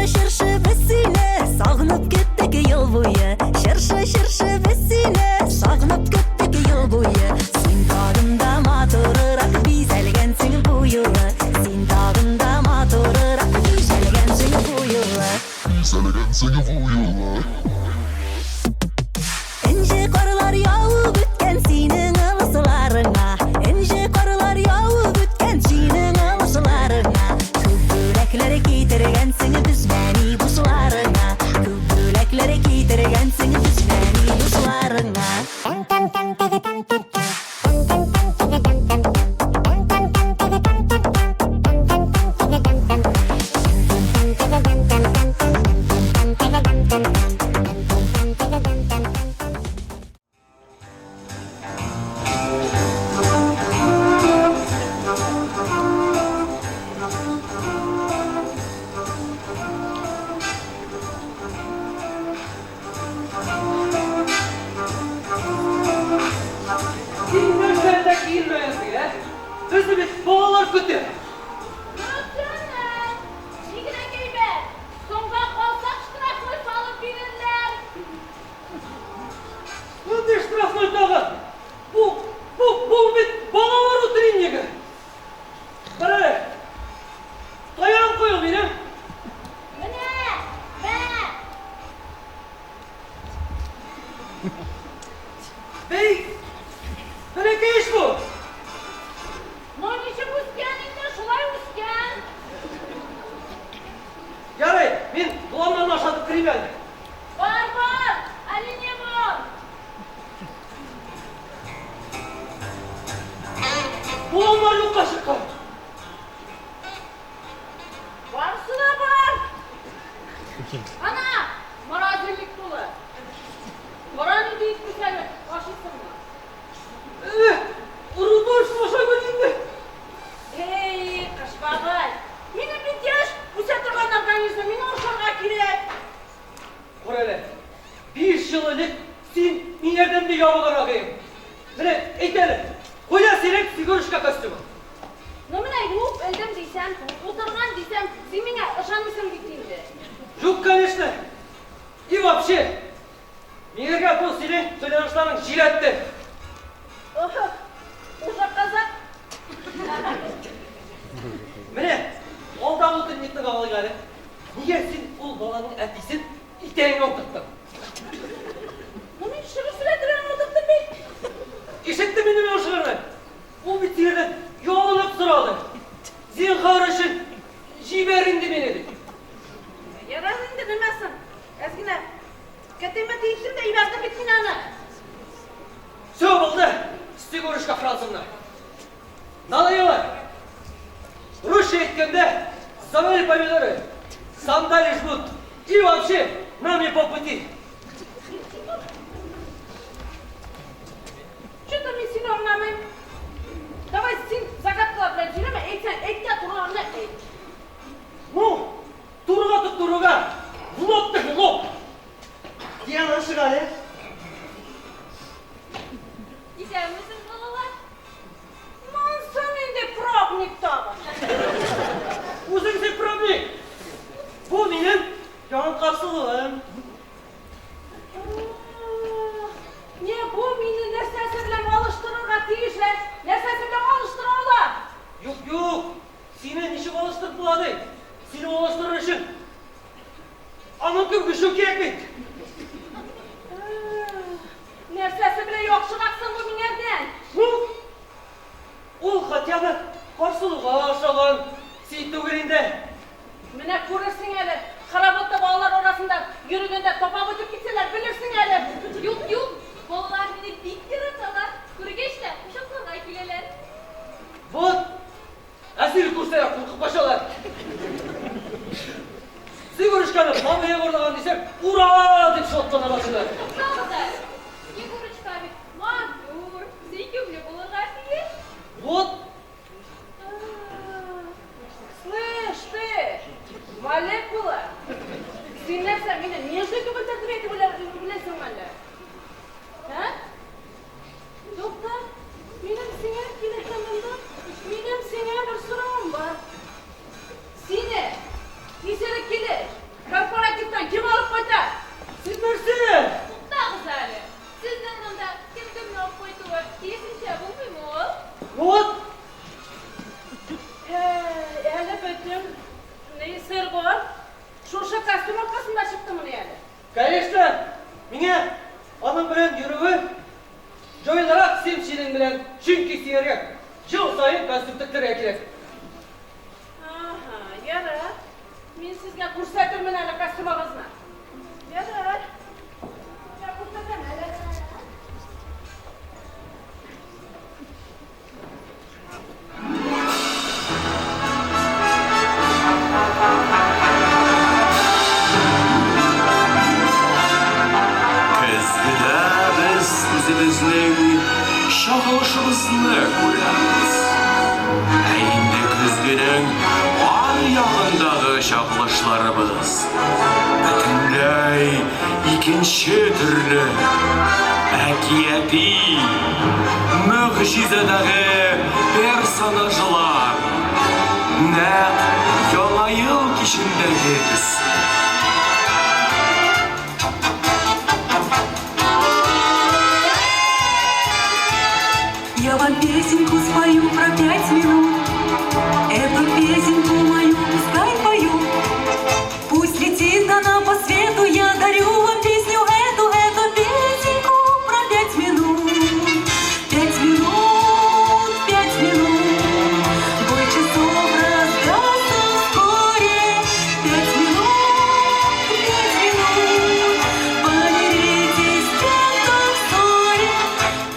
Шыршы бесine sağınıp gittik yıl boyu. Şırşı besine sağınıp gittik yıl boyu. Sen tağında matorarak bizelgensin bu yılı. Sen tağında matorarak bizelgensin bu yılı. Ence karılar yağı bütken senin ılısılarına. Ence karılar yağı bütken senin ılısılarına. Kübüleklere gidergensin düzmeni busularına. Kübüleklere gidergensin düzmeni busularına. керек. Yarı. Men sizga ko'rsatirman hali kostyumingizni. Yarı. Ya ko'rsataman hali. Biz o'zimizning shohishimizni ko'ramiz. Endi kuzgining oyog'indagi shohishlarimiz butunlay ikkinchi turli akiyatiy mo'jizadagi personajlar naq Yangi yil kishindagi Я вам песенку спою про 5 минут. Эту песенку мою пускай поют. Пусть летит она по свету, я дарю вам песню эту песенку про 5 минут. 5 минут, 5 минут. Бой часов раздастся вскоре. 5 минут, 5 минут. Помиритесь, те, кто в ссоре.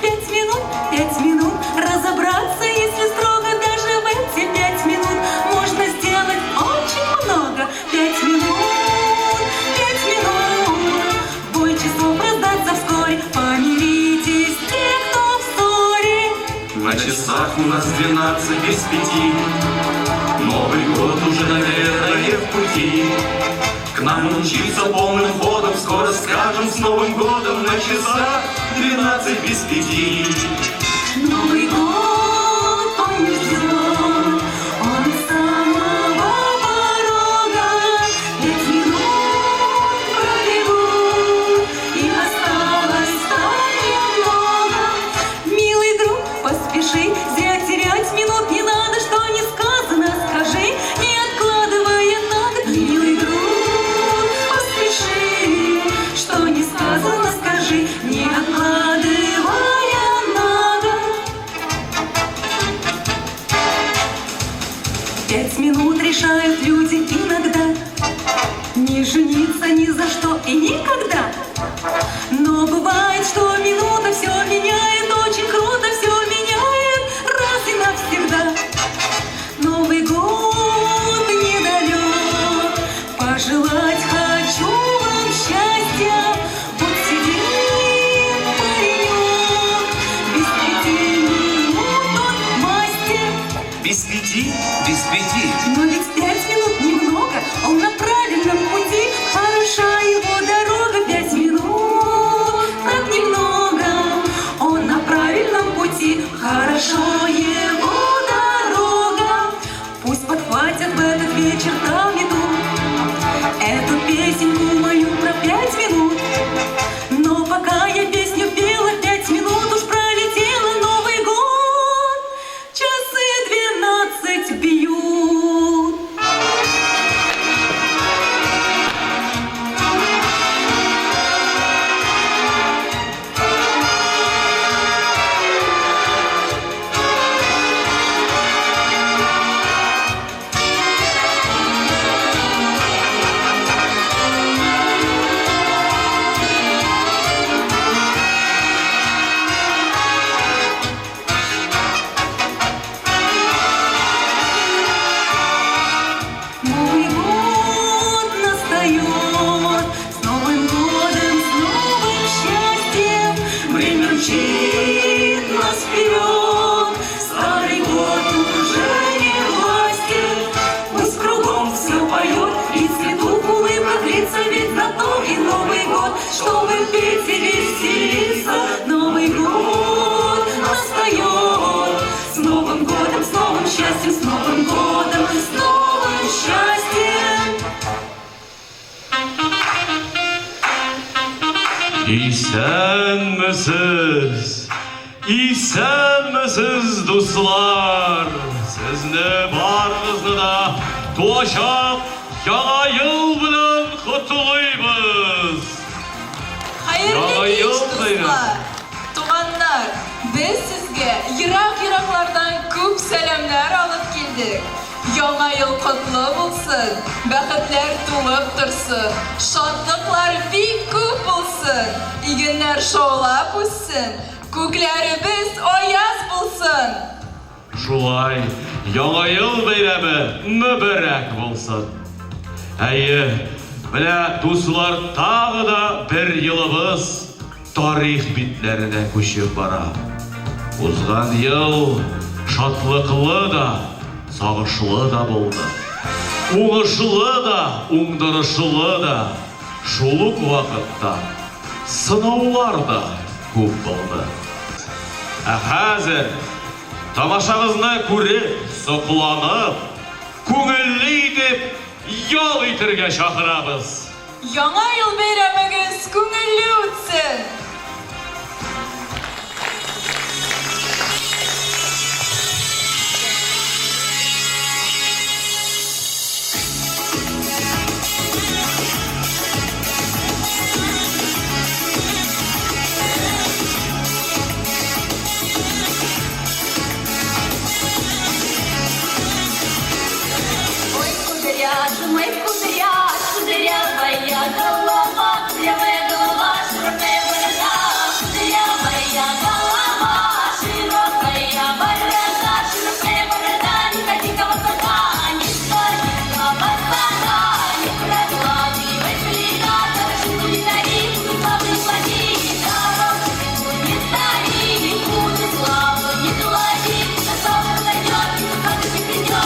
5 минут, 5 минут. Разобраться, если строго, даже в эти 5 минут можно сделать очень много. 5 минут, 5 минут. Бой часов раздаться вскоре. Помиритесь, те, кто в ссоре. На часах у нас 12 без 5. Новый год уже, наверное, в пути. К нам мчится полным ходом, скоро скажем с Новым годом. На часах 12 без 5. Новый год, он не ждет, он с самого порога. 5 минут пробегут, и осталось так немного. Милый друг, поспеши, зря терять минут не надо, что не сказано, скажи, не откладывая на год. Милый друг, поспеши, что не сказано, скажи, не откладывая на год. 5 минут решают люди иногда не жениться ни за что и никогда. Но бывает, что минута все меняет, очень круто все меняет раз и навсегда. Новый год недалек, пожелать хочу вам счастья. Вот сидит паренек, без 5 минут он мастер. Без 5, без 5. Но ведь 5 минут немного, он на правильном пути. Хороша его дорога, 5 минут, так немного. Он на правильном пути, хорошо его дорога. Пусть подхватят в этот вечер там иду эту песенку мою про 5 минут. Но пока я песню пела, 5 минут уж пролетела. Новый год, часы 12 бьют. Новый год настает, с Новым годом, с новым счастьем. Время мчит нас вперед, старый год уже не властен. Пусть кругом все поет, и цветут улыбок лица, ведь на то и Новый год, чтобы петь и веселиться. Новый год настает, с Новым годом, с новым счастьем, с Новым годом, с новым счастьем. Исәнмесез, дуслар, сезне барыгызны да туачак Яңа ел белән котлыйбыз. Hayırlı Yıl kech bayramı. dostlar, tuğanlar, biz sizge yirak-yiraklardan ko'p salamlar olib keldik. килдек. Яңа ел котлы булсын, бәхетләр тулып торсын, шатлыклар бик күп булсын, игеннәр шаулап үссен, күкләребез аяз булсын. Шулай, яңа ел бәйрәме мөбарәк булсын. Әйе, менә дуслар, тагы да бер елыбыз тарих битләренә күчеп бара. Узган ел шатлыклы да, сагышлы да булды. Уңышлы да, уңдырышлы да, шул ук вакытта сынаулар да күп булды. Ә хәзер тамашагызны күреп, сокланып, күңелле итеп ял итәргә чакырабыз. Яңа ел бәйрәмегез күңелле үтсен. Мой кудрявая голова, кудрявая голова, широкая борода, кудрявая голова, широкая борода, широкая борода, никаких высока, ни скоренького пацана, не прокладывай следа, хорошо будет старик, не славный платить, дорогу не старик, не будет славу, не платить, на солнце зайдет, и на солнце не придет.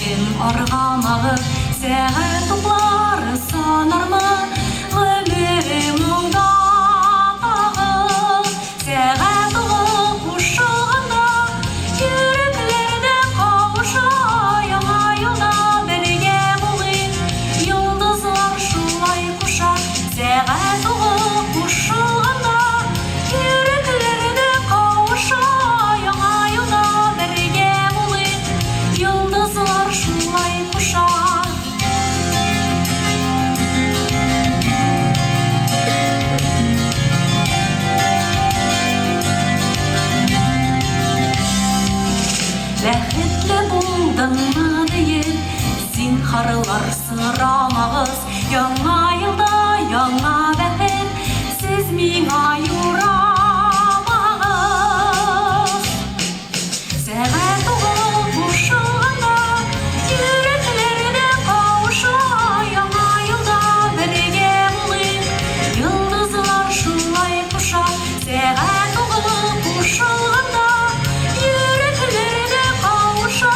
Күн арғанағы сәғат топлары санармы Ғымерім мұндағы сәғат ұғып ұшығында Жүріклерді қауыша Яңа юлда бірге болайын Йұлдызлар шулай құша Сәғат ұғып ұшығында Жүріклерді қауыша Яңа юлда бірге болайын Йұлдызлар шулай құша Бәхетлі болдыңмы дейін Зинхарлар сұрамағыз Яңа йылда яңа бәхет Сіз миңа юрамағыз Сәғат ұғып ұшығында Жүріклерді қауыша Яңа йылда бірге болайын Йұлдызлар шулай құша Сәғат ұғып ұшығында Жүріклерді қауыша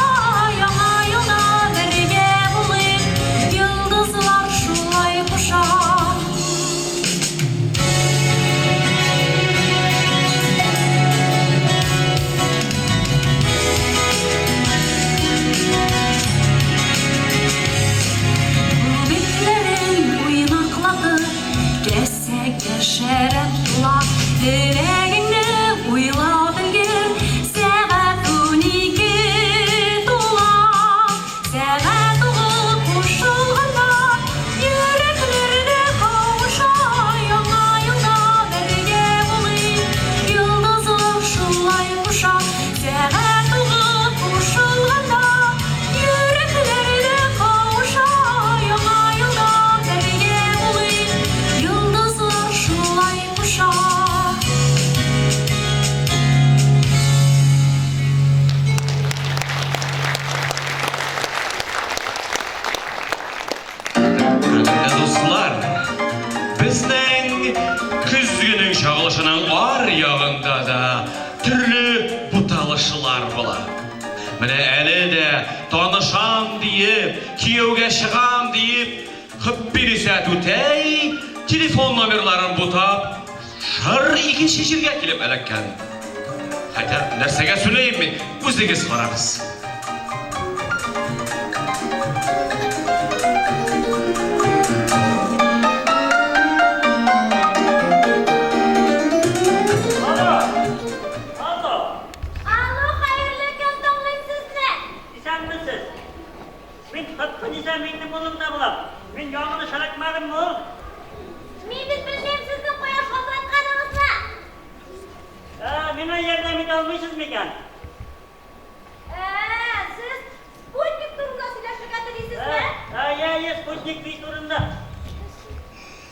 Яңа йылда бірге болайын Йұлдызлар шулай құша Бетлерін ойнақлады Кәсәге шәрәт тұла Дерегіңді ойла білгір Сәғат 12 тұла Сәғат ұғып ұшылғанда Жүріклерді қауыша Яңа йылда бірге болайын Йұлдызлар шулай құша Сәғат ұғып ұшылғанда Жүріклерді қауыша Яңа йылда бірге болайын Йұлдызлар шулай құша Құрметті достар, біздің күзгінің шағылышының ар жағында да түрлі бұталышылар болады. Міне әлі де танышам дейіп, күйеуге шығам дейіп, қып бересет өтей, телефон номерларын бұтап, шыр екінші жерге келіп әліккен. Қайта нәрсеге сөйлейім мен, өзіңіз қараңыз. Алло, қайырлы күн тоңмен сізді. İsənmisiz? Мен қыпқын isəmiyini bulunda bulam. Мен yağını şarakmadım mı? Мен біз білмейм сіздің қоя шалтыратқаныңызды. Meni yerden mi almışsınız mıken? Сіз спутник турында сөйлесуге тілейсіз бе? Ya, Sputnik bir turunda.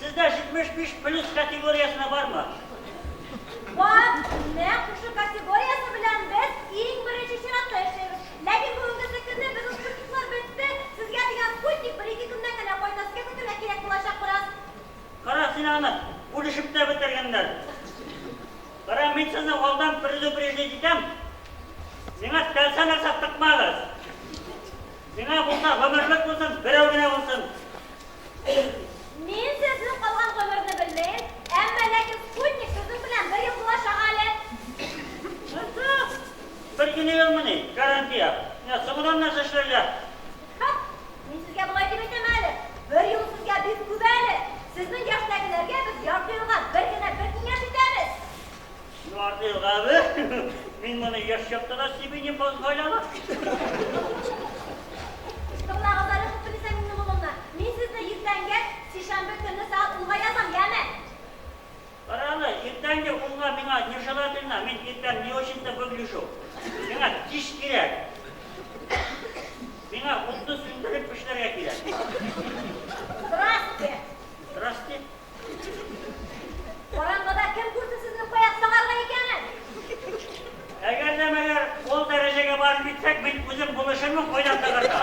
Sizde 75+ kategorisine var mı? Бак, не құшы категориясы білән біз ең бірінші ширатта яшаймыз. Ләкин бүгінгі күнде біздің спутниклар бітті. Сізге деген спутник 1-2 күннен генә қайтасыға көтөргә керек булачак біраз. Kara Sinan'ı buluşup da bitirgenler. Kara men sizni oldan предупреждетем. Миңа тәлсә нәрсә тықмагыз. Миңа булса гомерлек булсын, берәү генә булсын. Мен сезнең калган гомерне белмәйм, әмма ләкин спутник сезнең белән 1 ел булачак әле. Bir günü yılmını, garantiya. Ya soğudan nasıl işlerler? Мен сезгә булай дип әйтәм әле. 1 ел сезгә бик күп әле. Сезнең яшьтәгеләргә без ярты елга бер генә бер киңәш итәбез. Yardı yıl abi. Мен bunu yaşayıp da себе не позволяла. Кызларыгызлары күп белсәң минем улымны. Мен сезне иртәнгә сишәмбе көнне саат 10-га язам, яме. Каралы, иртәнге 10-га миңа не желательно, мен иртән не очень-то выгляжу. Миңа тиш кирәк. Миңа утны сүндереп эшләргә кирәк. Здравствуйте. Здрасте. Караңгыда кем күрде сезне куяк сагарга икәнен? Әгәр дә мәгәр ул дәрәҗәгә барып җитсәк, мен үзем булышырмын кайдан тагарга.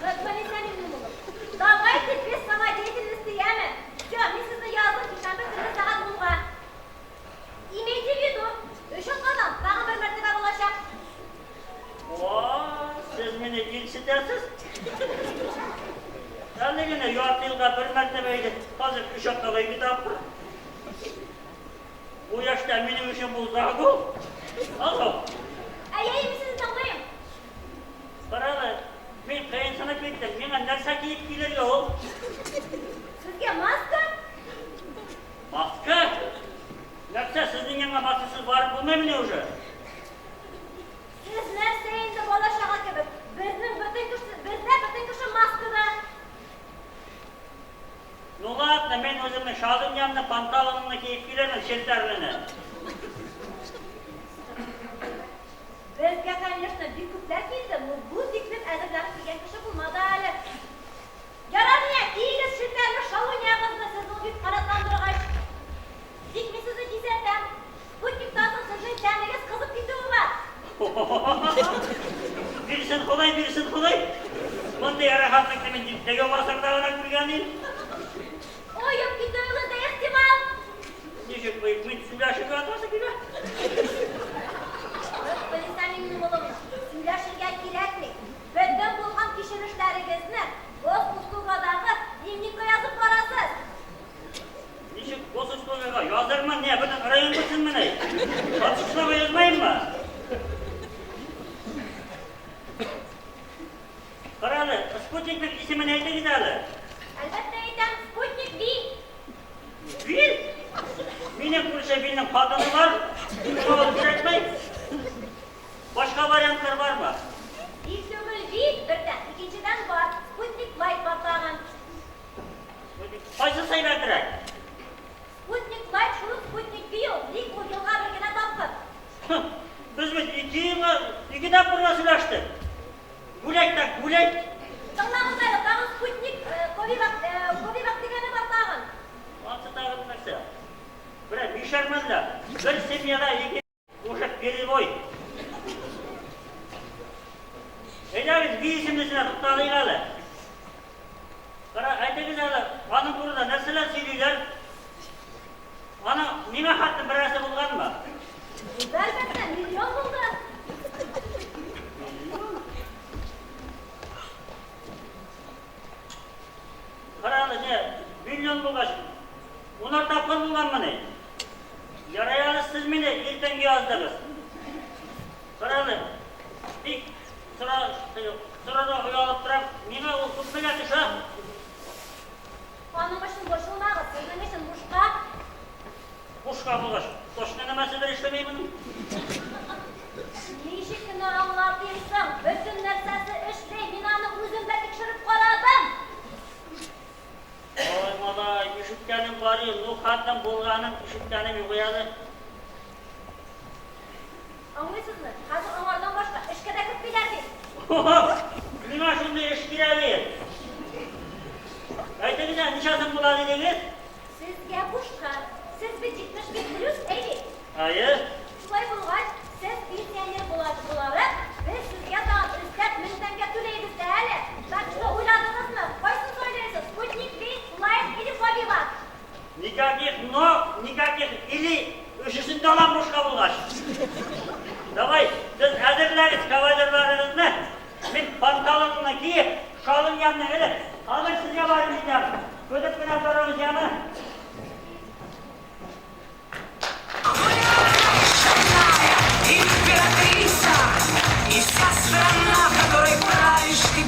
Разгонитесь, минем улым. Давайте без самодеятельности, яме. Всё, мен сезне язып сишәмбе көнне саат 10-га. Имейте в виду, өчен кадам тагын бер мәртәбә булачак. О, сез Gerçekten benim işim bu zagu. Alo. Әйей мисіз таңдайым. Қаралы, мен қайын санап кеттім. Мені нәрсе киіп келер жоқ. Сізге маска? Маска? Нәрсе сіздің yanına маскасыз барып болмай міне уже. Сіз нәрсе енді бала шаға кебек. Бізде бүтін кіші маскада. Ну ладно, мен өзімнің шалдың yanına панталонымны киіп келермін шелтерліні. Безге, конечно, бик күпләр килде, но бу тиклем әзерләнеп килгән кеше булмады әле. Ярар, кигез шелтәрле шалунягызны сез ул бик канатландыргач. Тик мин сезне кисәтәм. Спутниктан соң сезнең тәнегез кызып китүе бар. Birsin kolay. Bunday rəxatlıqda mən dipdəgə basaqdağına görgənim. Oyup kitүегез дә ихтимал. Ничек бuyuq, mən süləşib atması gibi. Полисәнин улым, сөйләшергә кирәкми. Бөтен булган кичерешләрегезне Госуслугадагы дневникка язып барасыз. Ничек Госуслугага язармын, не, бүтін район бүтін міне. Госуслуга язмайым мı? Қаралы, спутниктің исемін әйтіңіз әлі. Әлбәттә әйтәм, спутник Вил. Вил? Менің көрсе Вилнің қатыны бар. Соғыл керекмей. Başka variantlar var mı? Вил түгел Вил, бердән, икенчедән бар. Спутник Лайт батаган. Qaysı sayılardırak? Спутник Лайт шул спутник Вил. Ник ул елга бер генә тапкыр. Biz iki tapırla sülaştık. Gulek. Тыңлагыз әле, тагы спутник Ковивак дигәне бар тагын. Ansı tağın нәрсе? Бір бишермезлер. Bir семьяда iki uşak перебой. Eğer bir isimlisine tutalıyız әлі. Айтыңыз әлі, аның турында нәрселер сөйлейлер. Аны неме хаттың бірәсі болған мı? Әлбәттә, миллион булды. Қаралы не, миллион болғаш. Onlar тапқан болған мыне. Ярайлы сіз мені ертеңге яздыңыз. Қаралы, ик сұрада ұялып тұрам. Мені ол күппелі түші. Аның үшін бошылмағыз, сезнең өчен бушка. Бушқа болғаш. Точно нәмәсідер іштемеймін. Ничек кенә аңлатыйсың? Бөтен нәрсәсе эшләй, мин аны үзем дә тикшереп карадым. Ой, малай, üşütkənim var ya, ну хаттың болғаным, üşütkənim yoxyadı. Аңлыйсызмы? Хәзер аңардан башка эшкә дә кертмиләр бит. Nima şunda iş girəlir? Әйтегіз, ничасын болады дегіз? Сезгә бушка. Сез бит 71 плюс, әйе? Hayır. Шулай булгач, сез пенсионер буларак, без сезгә тагын өстәп 1000 тәңкә түләйбез дә әле. Так что уйладыгызмы? Кайсын сөйләйсез? Спутник Вил, Лайт или Ковивак? Никаких но, никаких или үшісін далам бушқа болғаш. Давай, сіз әзірләріз кавалерларыңызны. Мен панталонымны киіп, шалың yanına еліп, алыр сізге барым жидем. Көдіп күнә тұрыңыз ямы. Императрица и вся страна, в которой правишь ты.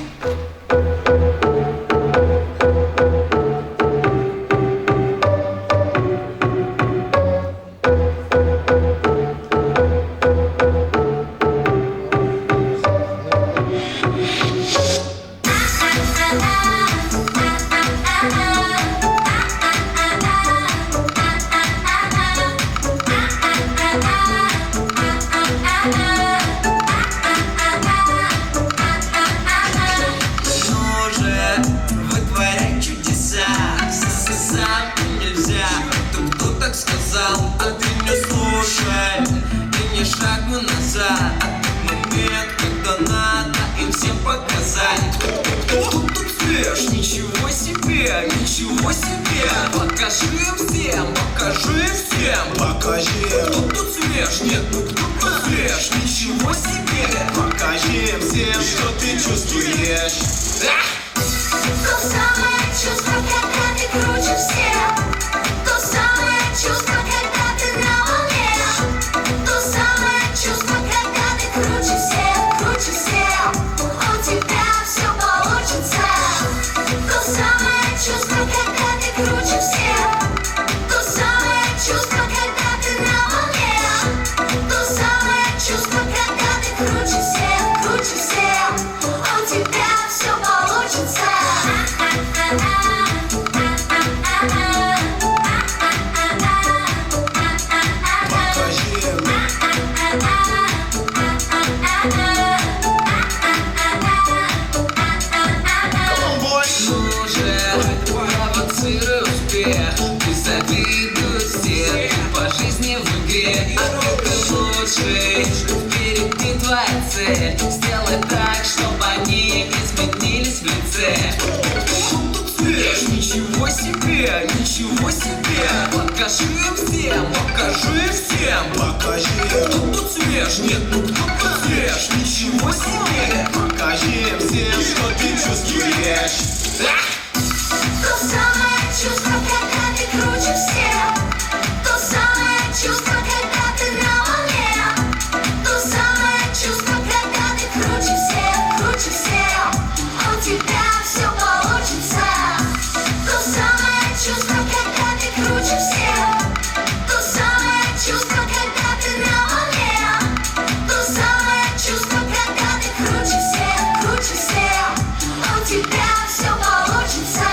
Ничего себе! Покажи всем! Покажи! Кто тут свеж? Нет, ну кто тут свеж? Ничего себе! Покажи всем, что ты чувствуешь! То самое чувство, когда ты круче всех. То самое чувство, когда ты на волне. жизни в игре, а ты лучший. Впереди твоя цель, сделай так, чтобы они изменились в лице. Цвет, ничего себе, ничего себе. Покажи им всем, покажи всем. Покажи, Кто тут свеж, нет, ну кто тут свеж. Ничего себе. покажи всем, что ты чувствуешь. То самое чувство, когда ты круче всех. То самое чувство, когда ты на волне. То самое чувство, когда ты круче всех. У тебя все получится. То самое чувство, когда ты круче всех. То самое чувство, когда ты на волне. То самое чувство, когда ты круче всех. У тебя все получится.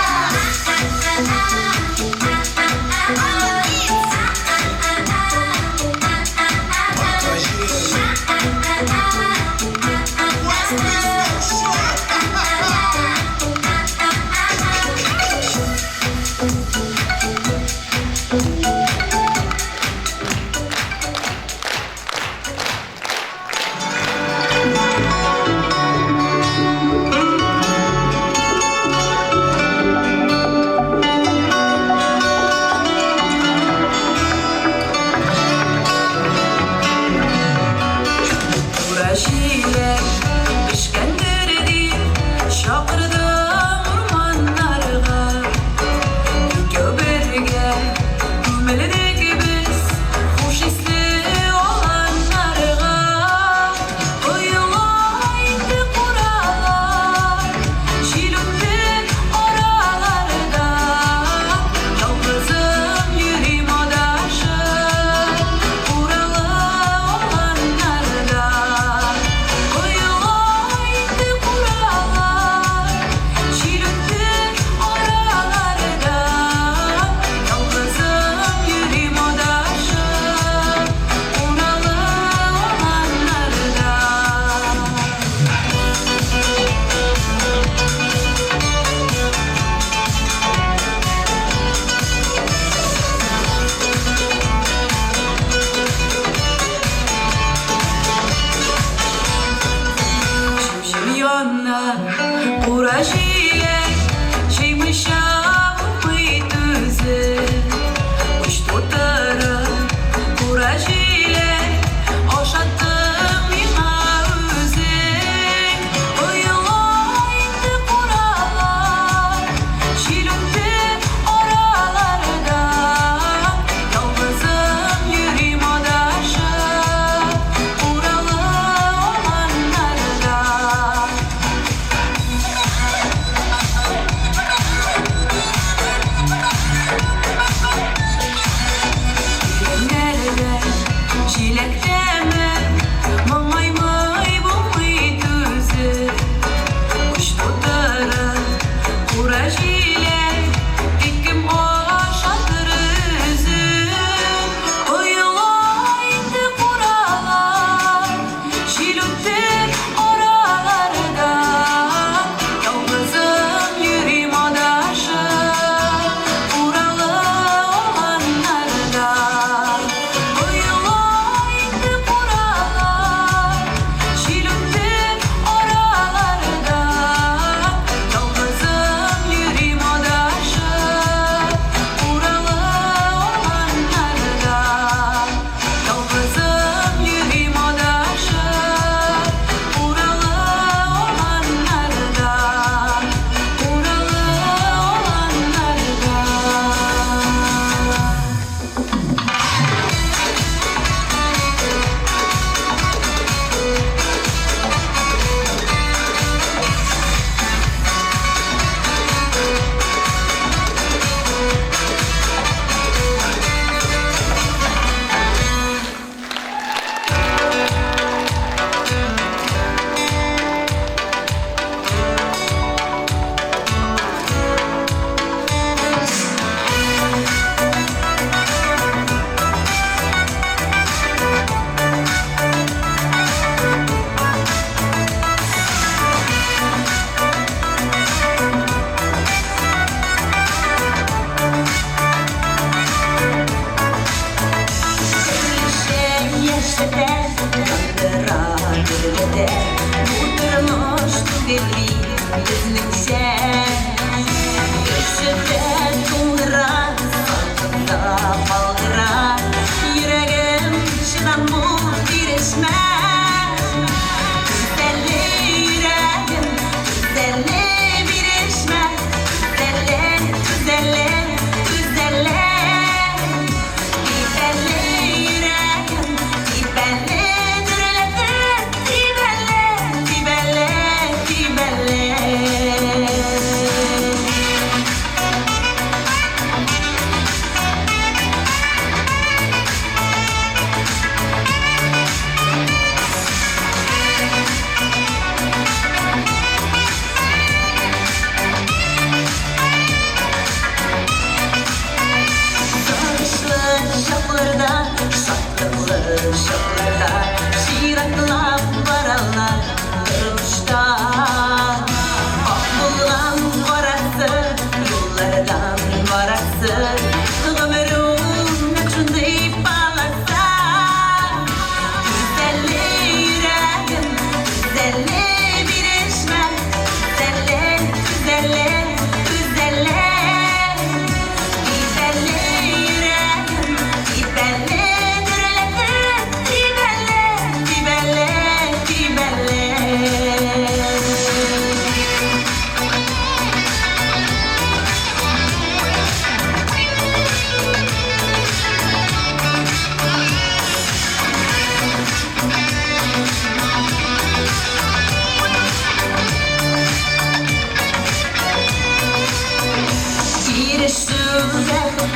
neşede kandıra gülmede vurdurmuş tübeli bizlikçe köşede tundıra salkında kaldıra yüreğim şınamu direşmez güzelli yüreğim güzelli birleşmez güzelli güzelli güzelli şapırda şiraklar varalar durmuşta Akbulan varası yollardan varası ömrüm nakşundi bağlarsa güzelli yüreğim güzelli birleşme güzelli güzelli güzelli güzelli yüreğim güzelli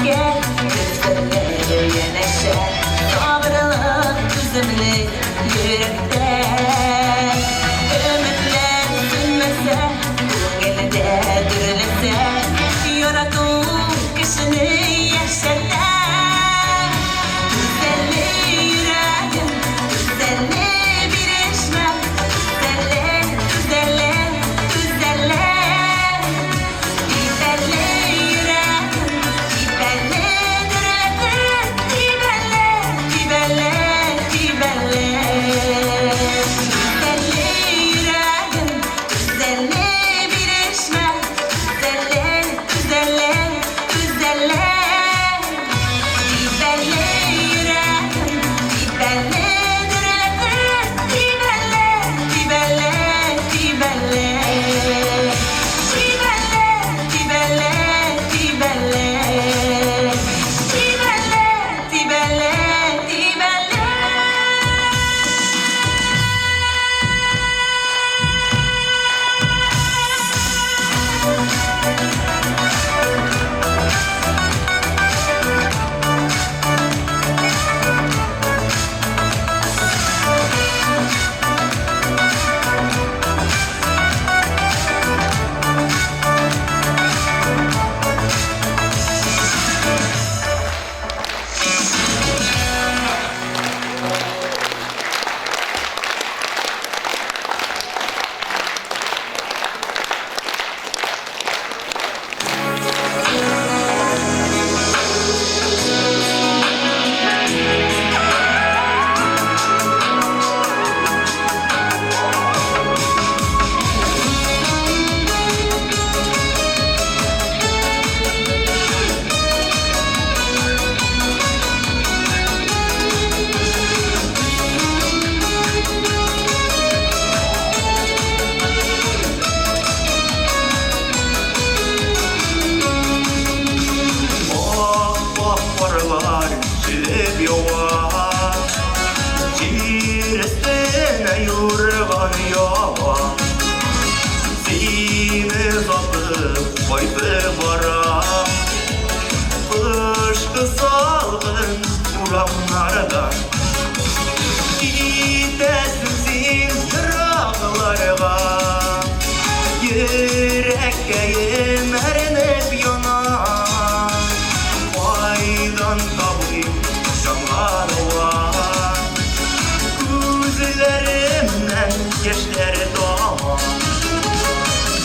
gel gözlerine yeneşe kavrılıp üzümlü yürekte ümitler sönmese gönülde dürülese yoradığım kişini yaşata güzelli yüreğim güzelli birleşme güzelli güzelli güzelli Yüreğim erinip yanar Faydan kabul şanlar var Gözlerimden yaşlar doğar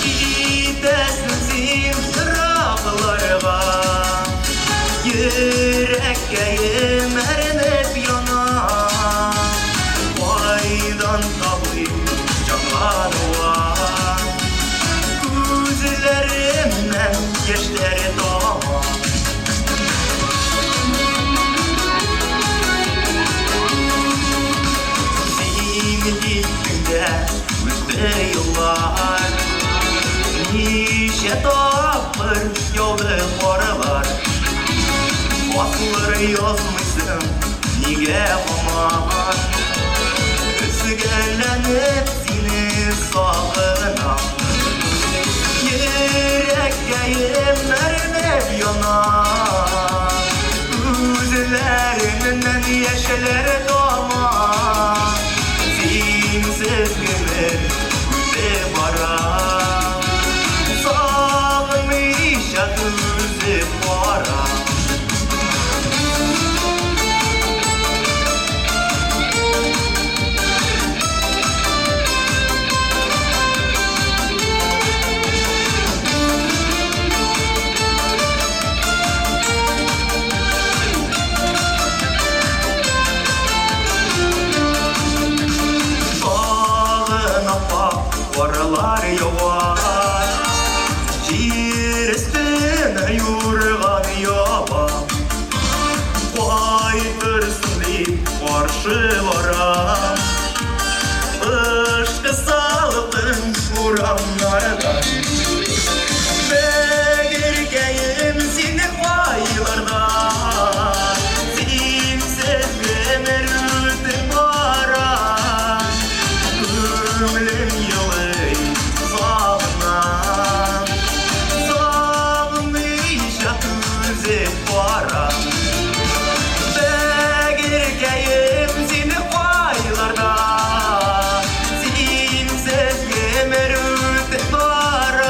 Gidesin sıraklarga Yüreğim erinip Nişe toplar yolda oralar Atları yazmışsın Nige olmaz Üzgelenip seni sağınam Yüreğim mermer yanar Üzlerinden yeşiller doğmaz Sensiz gümür üte varar Sağmayacak üzü varar Oralar yavar Jir üstüne yurgan yaba Qaytırsın deyip karşılara Işkı saldım uğramlardan Begirgeyim seni qaylardan Sensiz ömür ötüp varan Ömrüm yılı Sağmayacak üzü varan Begirgeyim seni qaylardan Sensiz ömür ötüp varan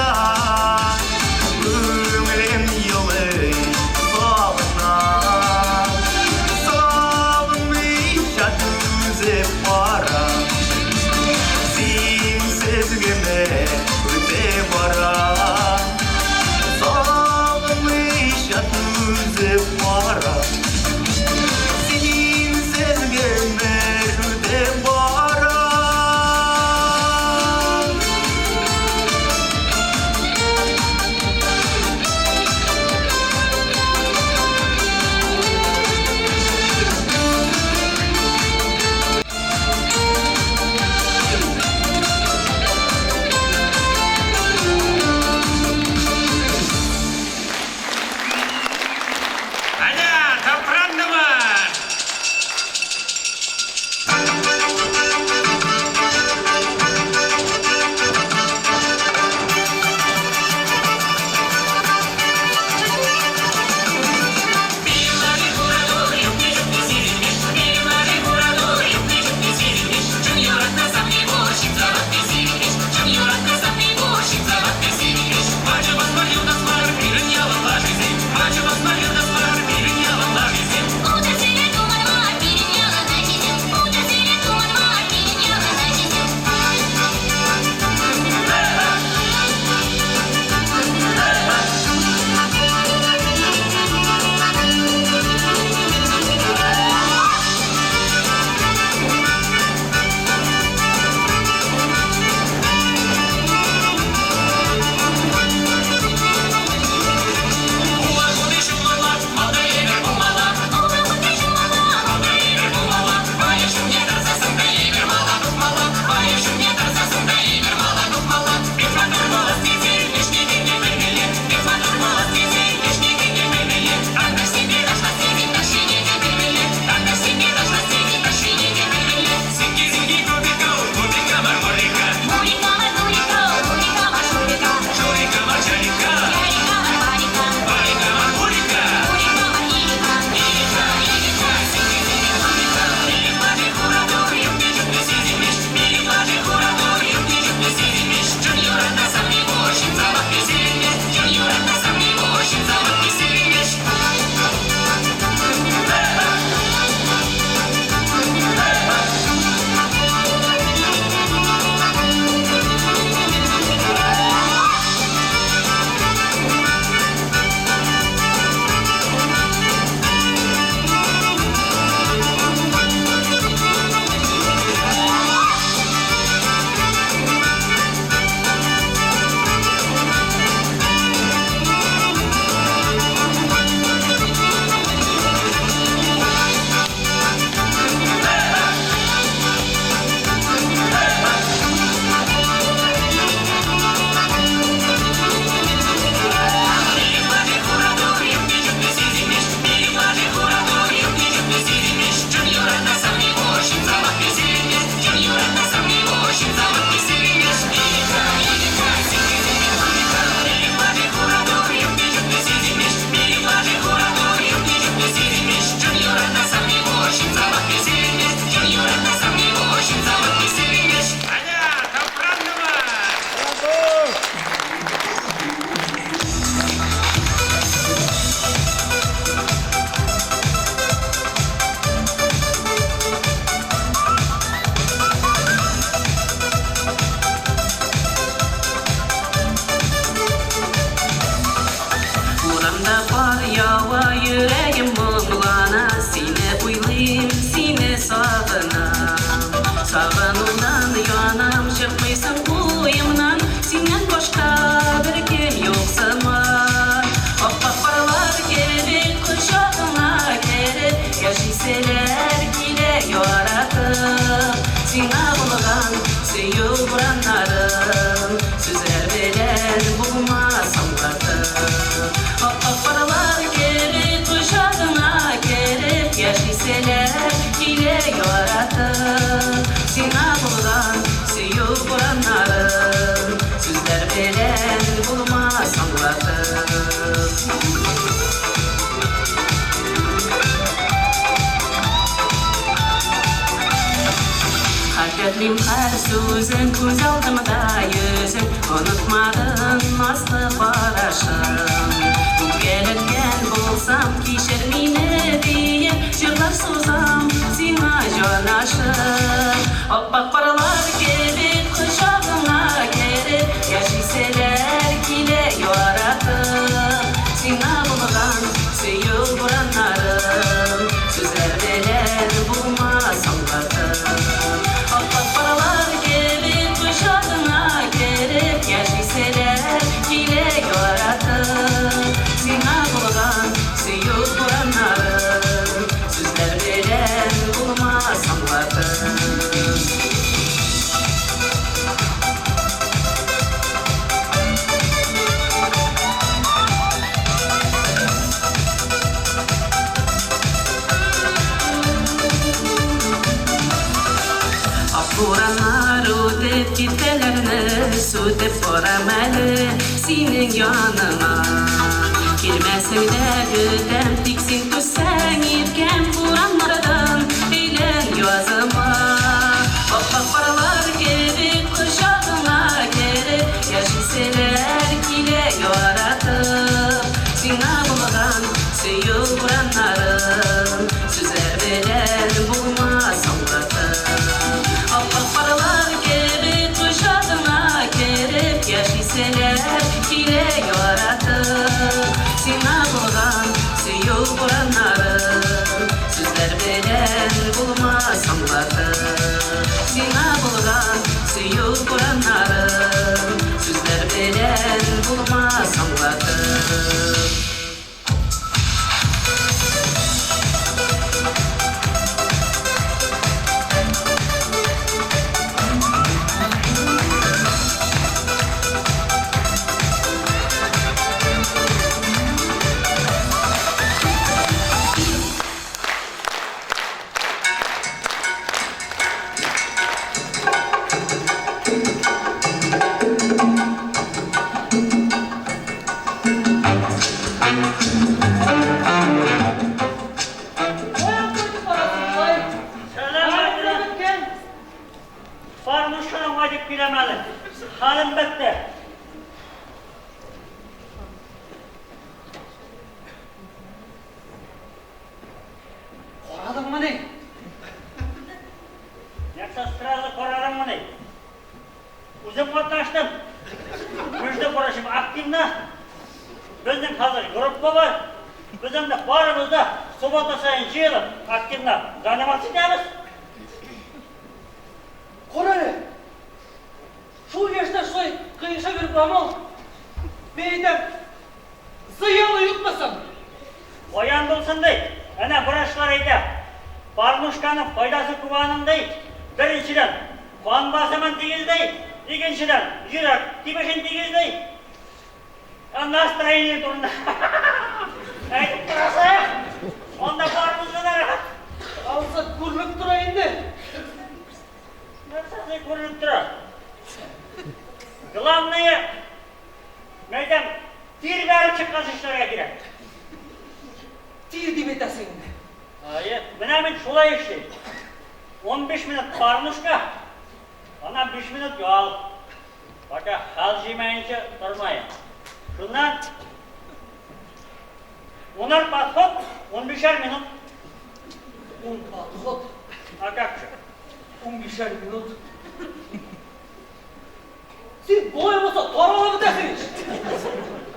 яшиселер киле яратып, сиңа булган сөю бураннарым, сүзләр белән булмасам катып. Акбарлар келип кушагыңа келип, яшиселер киле яратып, сиңа булган сөю бураннарым, сүзләр белән булмасам катып. Хәтерлим һәр сүзен, күз алдымда йөзең, онытмадым назлы карашың. Үпкәләнгән булсам, кичер мине диеп, җырлар сузам сиңа җанашыр. Аппак карлар килеп кочагыңа кереп, яшиселәр килә яратып, сиңа булган сөю бураннарым, сүзләр белән булмасам катып. Акбарлар келип кушагыңа кереп, яшиселер киле яратып, сиңа булган сөю бураннарым, сүзләр белән булмасам катып. Бураннар үтеп киткәннәрне сүтеп барам әле синең яныңа. Килмәсәң дә көтәм, тик син түссәң иркәм бураннардан әйлән языма. Акбарлар келип кочагыңа кереп, яшиселәр килә яратып, сиңа булган сөю бураннарым, сүзләр белән булмасам катып. Акбарлар келип кушагыңа кереп, яшиселер килә яратып, сиңа булган сөю бураннарым, сүзләр белән булмасам катып. Сиңа булган сөю бураннарым, сүзләр белән булмасам катып. Barmışkana vacip bilemeli. Halim bitti. Koradın mı ne? Yaksa sırası korarım mı ne? Uzun katlaştım. Müjde konuşup aktimde. Bizden hazır gruppa var. Bizim de barımızda subata sayın jığılıp aktimde. Zanimatı deriz. Korare. Şu yaşta soy kıyışa bir bamal. Beydem. Zıyalı yutmasam. Oyan bulsun değil. Ana bıraşlar eyde. Barmışkanın faydası kuvanın değil. Birinciden kan basımın değil değil. İkinciden yürek dibişin değil değil. Настроение durumda. Ayıp burası. Onda barımızda da rahat. Alsa kurulup durayın de. Nasıl kurulup durur? Главное, madam tir verip çıkmaz işlere girer. Tir dibetesin. Hayır, benim şulay işte. 15 minut barmışka, ona 5 minut yol. Baka hal yemayınca durmayın. Şundan 10 patkot, 15'er minut. 10 patkot. Akakçı. 15'er minut. Sen boy olsa taralı mı desin?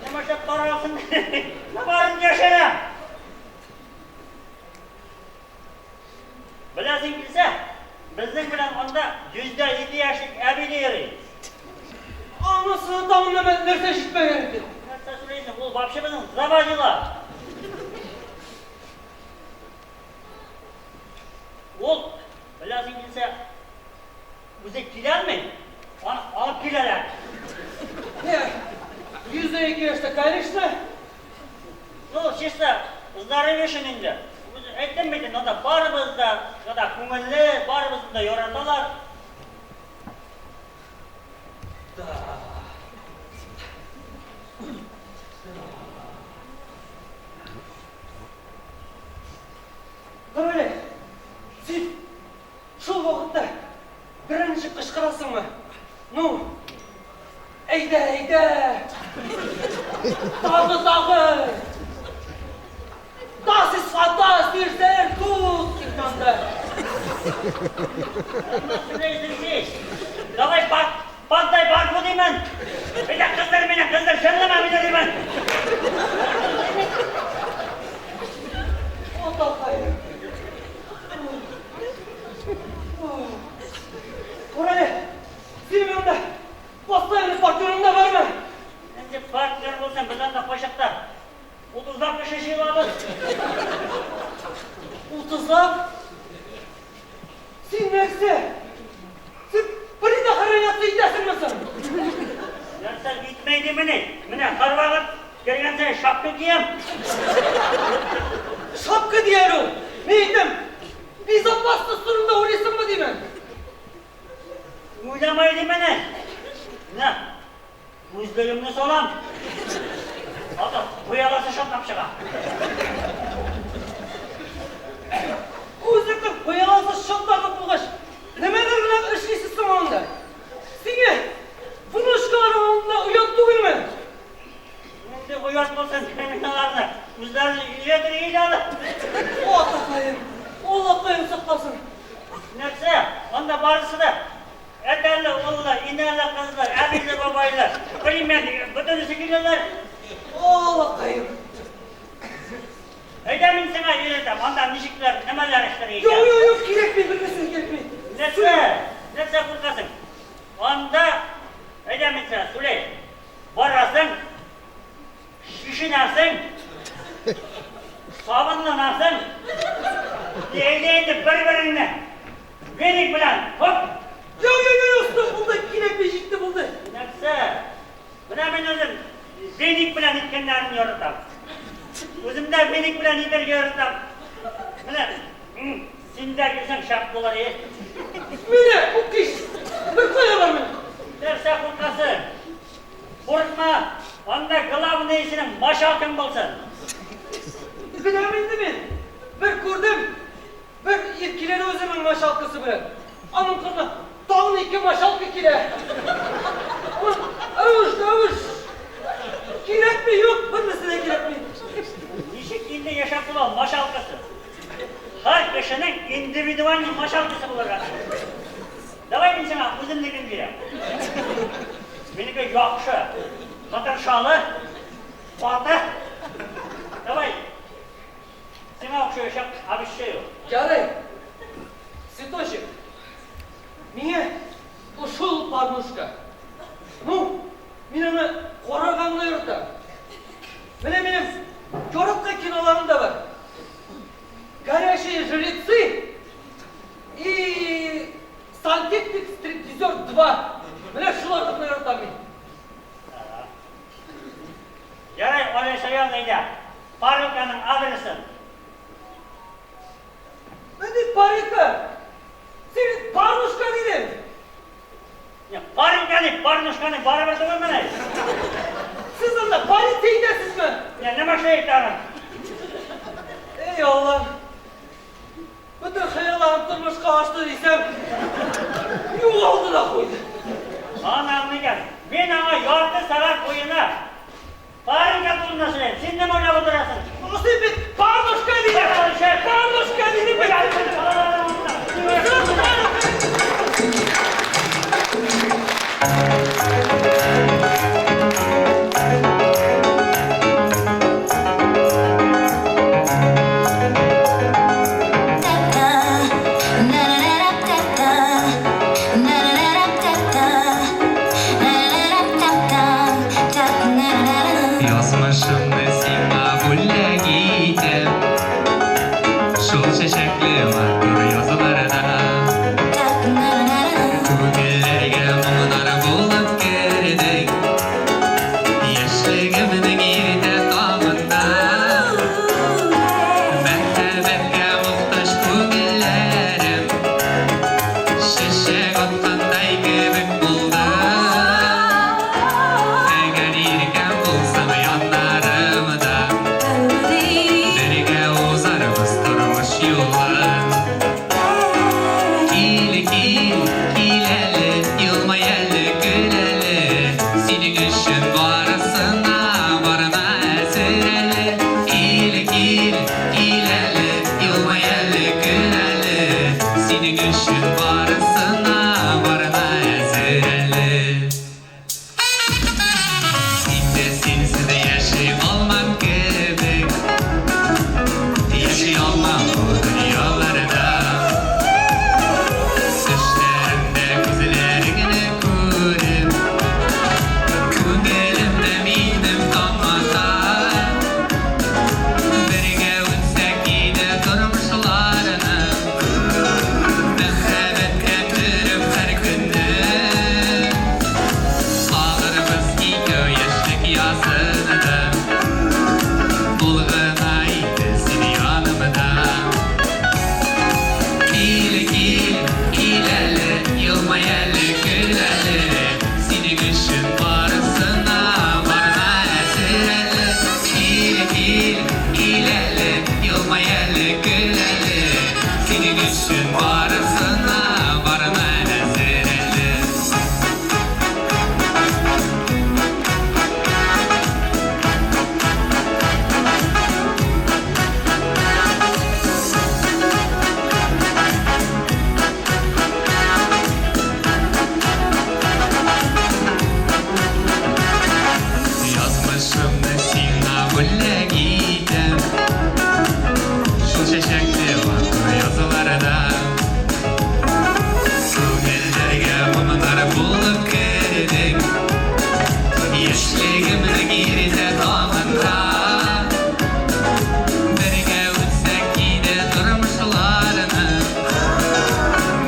Yamaşa taralsın. Ne varın yaşayla? Bilesin bilse, bizim bilen onda %7 yaşlık ebili yeri. Anasını tamamlamak nerede şişmeyendir? Nerede söyleysin, bu babşımızın zabacılar. Ol, bilasın kilse, bize gider mi? Onu alıp giderler. Ne? %2 yaşta kaynıştı. Ну, чисто здоровье indi. Ettim miydi? O da barımızda, o da kumullu, barımızda yorandalar. Böyle, siz şu vakitte birinci kışkırasın mı? Nu, eyde. Dağı. Das ist fantastisch, sehr gut, İrfanda. Nasıl neysin ki? Davay patay park diyeyim ben. Bir de kızlar, şenleme bir de diyeyim ben. O da hayır. Orada, senin yanında postanın patronunda var mı? Şimdi partner olsan bizden de poşetler. 30-60 şey vardır. 30'lar? Sen neyse? Sen beni de harayatı gidersin misin? Ya sen gitmeydi beni. Mine karvalık, gelgen sen şapkı giyem. Şapka diyorum. Neydim? Bizzat bastasında uğraşsın mı diyeyim ben? Uylamaydı beni. Ne? Buzlarımını solam. Hatta bu yalası şapkam şaka. Uzaklık koyalası şaplarını bulgaç. Nemelerine ışlısısın onda. Sine, bunu çıkarımında uyattı bilmem. Şimdi uyart olsan kriminalarını. Buzlarını iyidir iyidir. O atakayım. Allah koyun saklasın. Neyse, onda barısı da ederli oğullar, inerli kızlar, abirli babaylar. Bileyim ben, bütünüsü gidiyorlar. Allah koyun. Ödemin sana yürüdüm, ondan nişikler, nemeller işleri yiyeceğim. Yok, gerekmeyin, bilmesin, gerekmeyin. Neyse kurtasın. Onda ödemin sana Süley. Varasın, şişinersin, sabunlanarsın, eğleyince birbirine. Verik bilen, hop! Yok, usta buldu, gerekmeyin, gitti buldu. Neyse, buna ben özüm, verik bilen itkenlerini yoruldum. Özümden verik bilen idir yoruldum. Bile, sinde gülsen şapkıları ye. Mine, bu kış, bir koya var mı? Derse kurtasın. Korkma, onda gılav neysinin baş altın bulsun. Bilemindi mi? Bir kurdum, bir ilkileri özümün maşalkısı bilen. Anın kırına, dağın iki maşalk ikile. Avuç. Gerek mi yok, bilmesine gerek mi? Nişik indi yaşatılan baş halkası. Her kişinin individual baş halkası bulur. Davay ben sana uzun dedim diye. Benimki yakşı, katırşalı, batı. Davay. Sana okşuyor şak, abi şey yok. Yaray, Sitoşik, niye uşul parmuşka? Ну, minemi koraganla yurtta. Benim Körük'te kinolarım da var. Горящие жрецы и Сантехник стриптизер 2. Мine şulardıkla yurtta ben. Yaray öyle şey olmaydı. Faruka'nın adresi. Hadi parika. Senin parmuşka dedim. Ya Faruka'nın beraber tamam mı ne? Siz onda pariteyi siz mi? Ya ne başa ekranım? Ey Allah. Bütün hayalarım durmuşka açtı desem. Yuh oldu da koydu. Anamını gel. Ben ama yordu sarar koyuna. Farika bulunmasın. Sen de mi öyle oturasın? O sefer parmuşka dedim. Parmuşka dedim ben. Yazmışımdı sima bulla giydim. Şol çeşekli vardır yazıları senin için varısına varına ezeli. Şimdi sensiz yaşay olmam gerek. Yaşay olmam bu dünyalarda. Düşlerimde güzellerini görüp Günlerimde minim kalmasa Birge uçsak yine durmuşlarını Mehrebet getirip her günü Ağırımız giyiyor yaşlık yazını da Bulguna iyiydi seni yanımda Gil, yılmayalı gülerli Senin için varısına varına esireli Gil, yılmayalı gülerli Senin için varısına varına esireli Yazmışım nesine gülle giydim Şu çiçekli vakı yazılarda Gönüllerge mumlar bulup geldim Yaşlığımın geride damında Birge uçsak yine durmuşlarını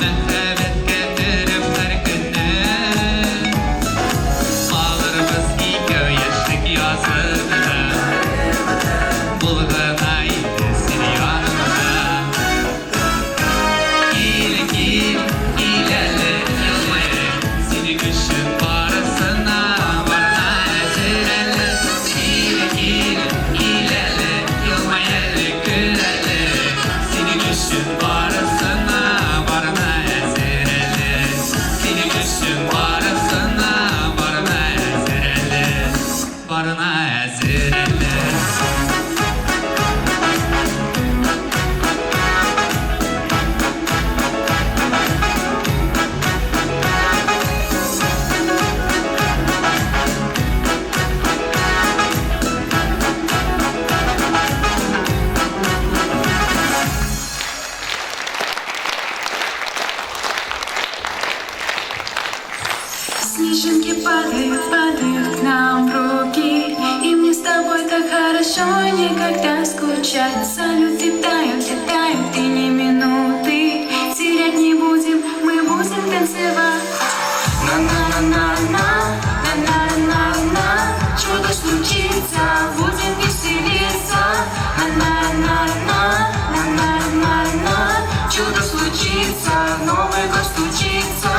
Mehrebet getirip her günü Ağırımız giyiyor yaşlık yazını Bulguna iyiydi seni yanımda Gil, yılmayı Senin için varısına varına ezireli Gil, yılmayalı gülerli Senin için varısına varına ezireli Senin için varısına varına ezireli Varına ezireli Снежинки падают, падают к нам в руки И мне с тобой так хорошо, никогда скучать Салюты тают, и ни минуты Терять не будем, мы будем танцевать На-на-на-на-на, на-на-на-на Чудо случится, будем веселиться На-на-на-на, на-на-на-на Чудо случится, Новый год стучится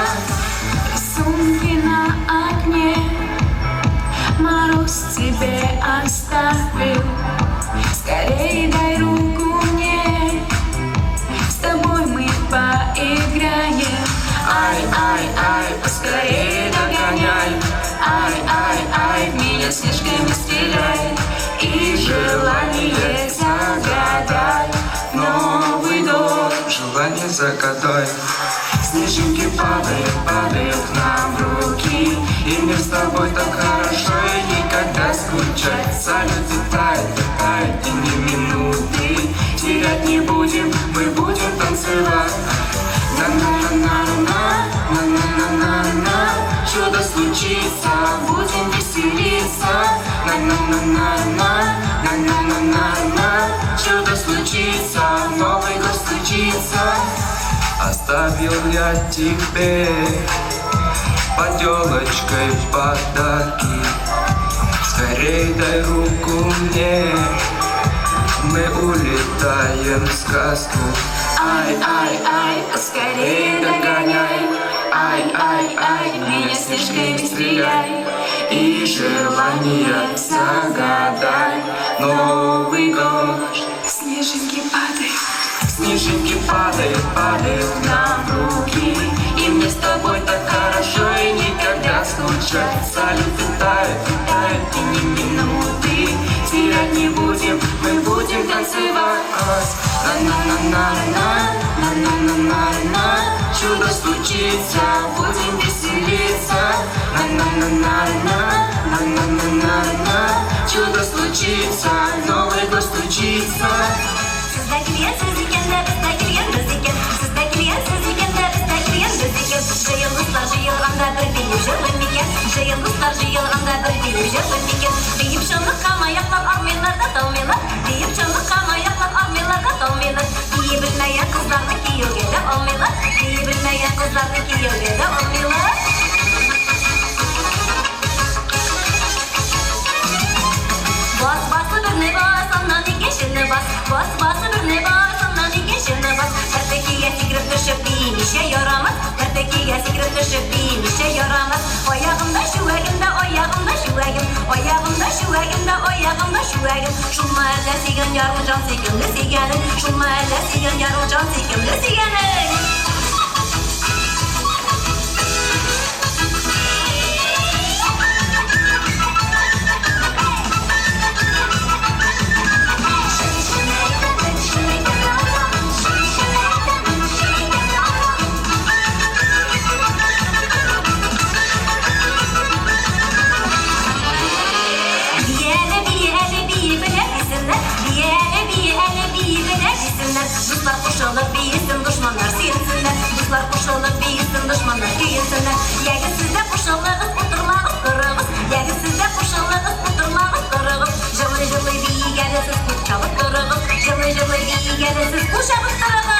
Рисунки на окне Мороз тебе оставил Скорее дай руку мне С тобой мы поиграем Ай-ай-ай, поскорее догоняй Ай-ай-ай, меня снежками стреляй И желание загадай Новый год Желание загадай Снежинки падают, падают к нам в руки И мне с тобой так хорошо и никогда скучать Салюты тают, и ни минуты Терять не будем, мы будем танцевать На-на-на-на-на, на-на-на-на-на Чудо случится, будем веселиться На-на-на-на-на, на-на-на-на-на Чудо случится, Новый год стучится Оставил я тебе поделочкой подарки Скорей дай руку мне Мы улетаем в сказку Ай-ай-ай, поскорее догоняй Ай-ай-ай, меня снежками стреляй И желание загадай Новый год Снежинки падают, падают нам в руки И мне с тобой так хорошо и никогда скучать Салюты тают, и ни минуты Терять не будем, мы будем танцевать раз. На-на-на-на-на, чудо случится, будем веселиться. На-на-на-на-на, чудо случится, Новый год стучится. Сізді келген сіз екен, бізді келген біз екен. Сізді келген сіз екен, бізді келген біз екен. Жиылыстар жиылғанда бір билеп жырлы мекен. Жиылыстар жиылғанда бір билеп жырлы мекен. Биіп шындыққа аяқтап армеларда талмелар. Биіп шындыққа аяқтап армеларда талмелар. Бие білмеген қыздарды күйеуге де алмайлар. Бие білмеген қыздарды күйеуге де алмайлар. Bas birine bas, ondan ikişini bas. Bas birine bas, ondan ikişini bas. Kartekiye sigrip düşüp bir işe yaramaz. Kartekiye sigrip düşüp bir işe yaramaz. Ayağımda şu egimde, ayağımda şu egim. Ayağımda şu egimde, ayağımda şu egim. Şunla elle sigen yarılcan sikimli sigenin. Şunla elle sigen yarılcan sikimli sigenin. Dostlar koşalıp büyüsün, düşmanlar sıyınsınlar. Dostlar koşalıp büyüsün, düşmanlar köyünsünler. Yəqin sizdə koşalığız, oturmağız, qırığız. Yəqin sizdə koşalığız, oturmağız, qırığız. Жылы-жылы бейі gələsiz, qut çalıb qırığız. Жылы-жылы beyі gələsiz, quşağız qırığız.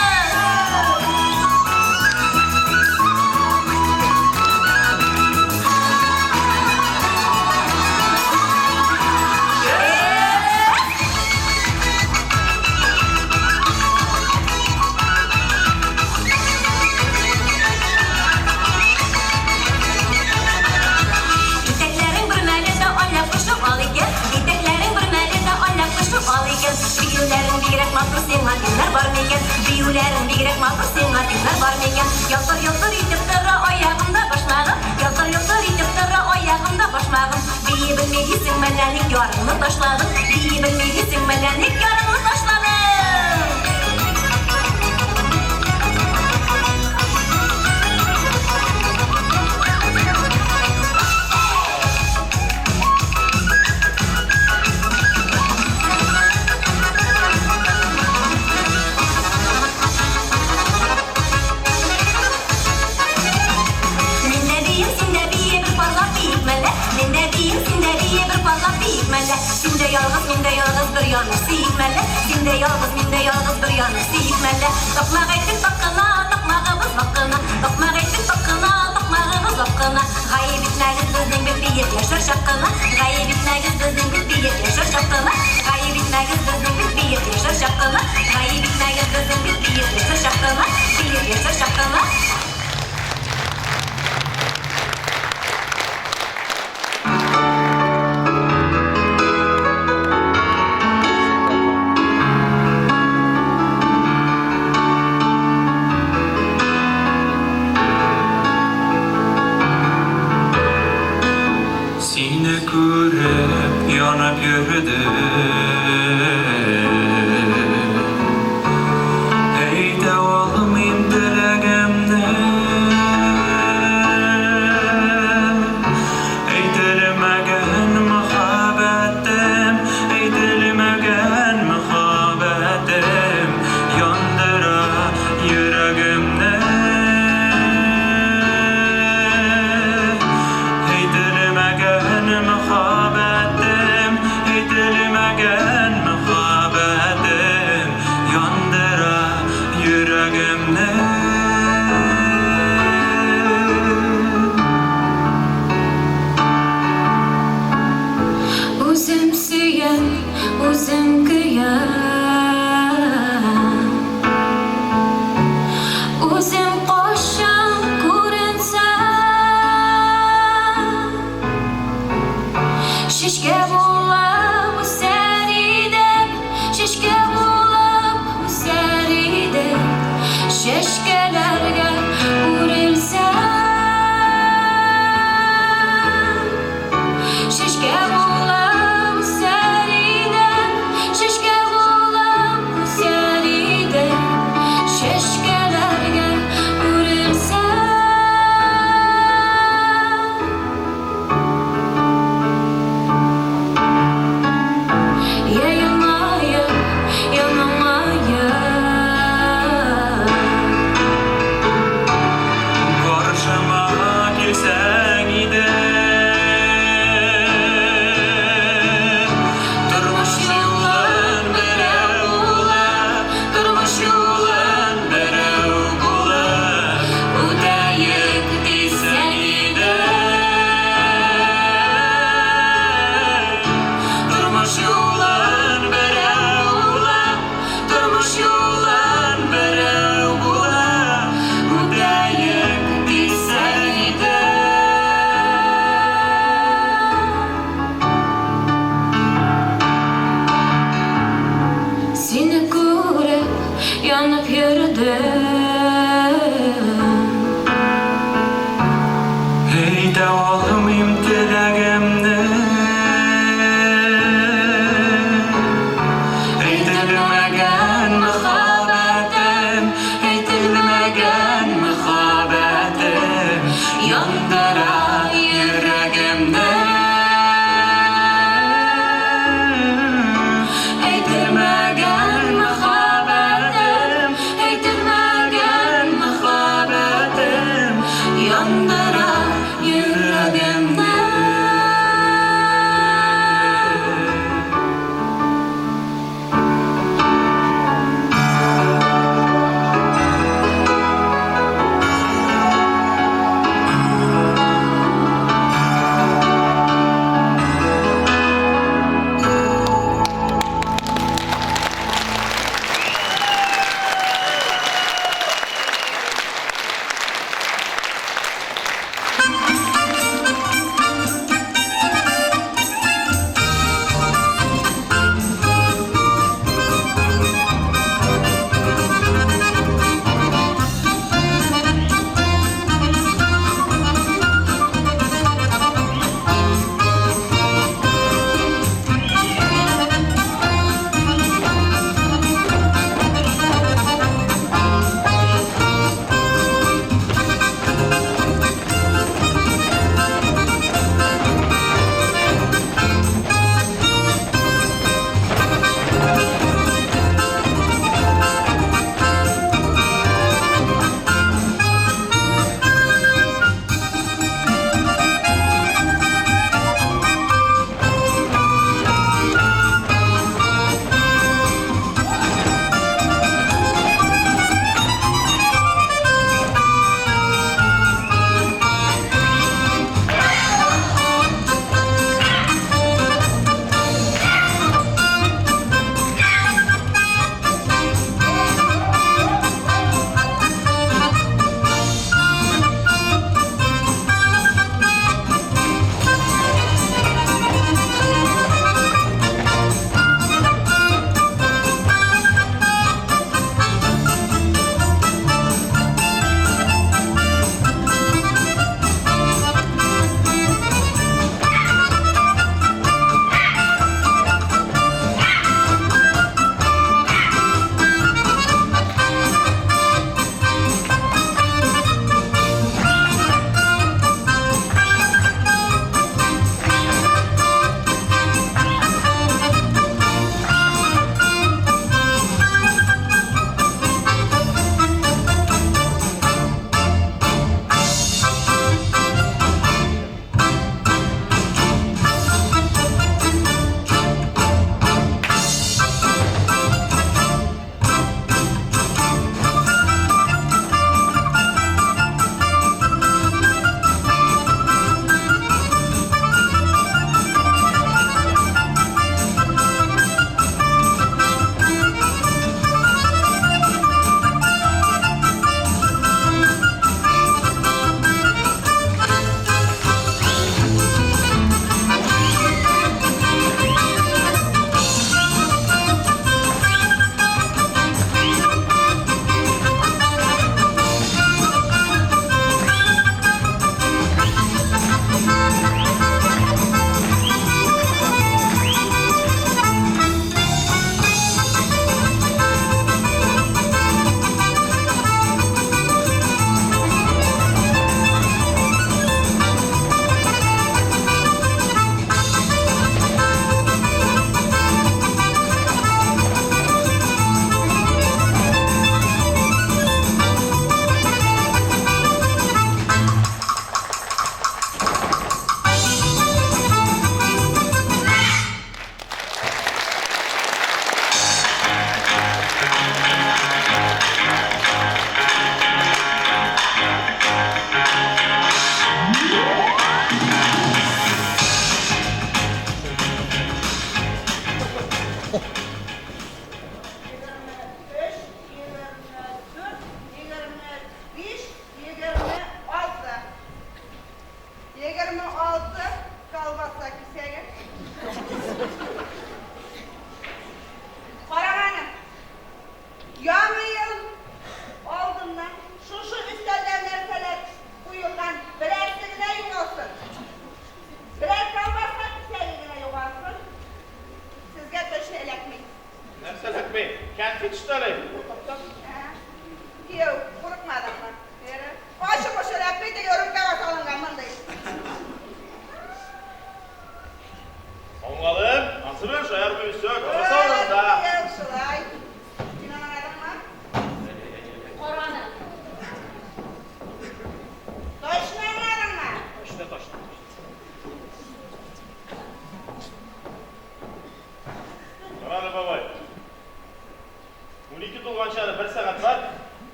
Büyülerin bigrek matır sengatinler var meken. Büyülerin bigrek matır sengatinler var meken. Yaltır itip tırı ayağımda başmağım. Yaltır itip tırı ayağımda başmağım. Biyi bilmeygisin melenik yarını taşladım. Biyi bilmeygisin melenik yarını taşladım. Sinde yalğız, minde yalğız bir yanı siyitmeli. Sinde yalğız, minde yalğız bir yanı siyitmeli. Tokmaq ettik bakına, tokmağımız bakına. Tokmaq ettik bakına, tokmağımız bakına. Gayib etməgiz bizning bir biyik yaşar şapkına. Gayib etməgiz bizning bir biyik yaşar şapkına. Gayib etməgiz bizning bir biyik yaşar şapkına. Gayib etməgiz bizning bir biyik yaşar şapkına. Biyik yaşar şapkına. Yanıp yürüdü. Eyde olmayayım dileğimde. Eydilemegen muhabbetim. Eydilemegen muhabbetim. Yandıra yüreğimde. Eydilemegen muhabbetim. Eydilemegen muhabbetim. Yandıra yüreğimde. Uzun süyen, uzun kıyan. Uzun koşan kurunsan. Şişke bulam bu seride. Şişke bulam bu seride. Şişkelerge uğrilsan. Şişke bulam bu seride. Şişke bulam bu seride.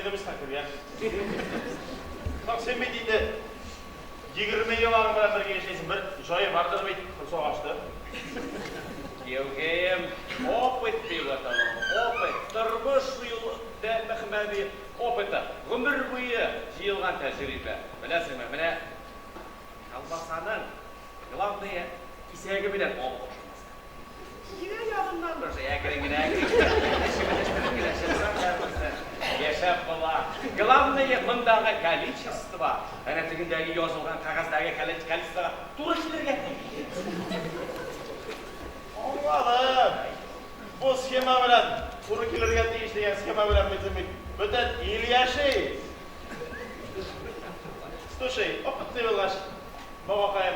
Gidemiz takır ya. Bak sen mi deydi? 20 yıllarım bilen bir geçeysin, bir joyu vardır beyt, soğaçtı. Yevgeyim, opet bir vatanım, opet, tırmış yıl demekmedi, opeti, ömür boyu jiyilgan tecrübe. Bilesin mi, mine kalbasanın, glавное, isegi bilen ol koşulmasın. Yine yanından bir şey, ekirin. Yaşap bola. Главное, mındağı количество. Ana tügündəgi yazılğan qağazdagi количество turistlərə. Allah'ım. Bu schema bilen, kurukilerge değiştiren schema bilen bitirmek. Bütün iyi yaşay. Слушай, опытный болғаш. Babakayım.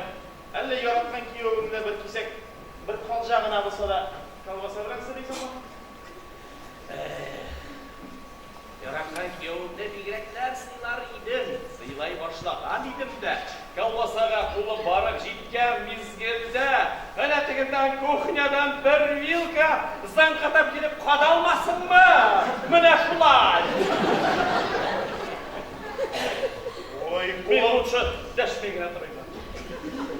Әлі яратқан күйеуімді bir кесек, bir қалжағына болса da kalbasa bıraksa deysen bana. Yaratkan kuyovumda bilgirekler sıylar idim. Sıylay başlagan idim de. Kalbasaga kulu barıp jitken mizgilde. Halatıgından kuhnyadan bir vilka zankatap gelip kadalmasın mı? Mine şulay. Oy, ben lütfen deşmeyine durayım.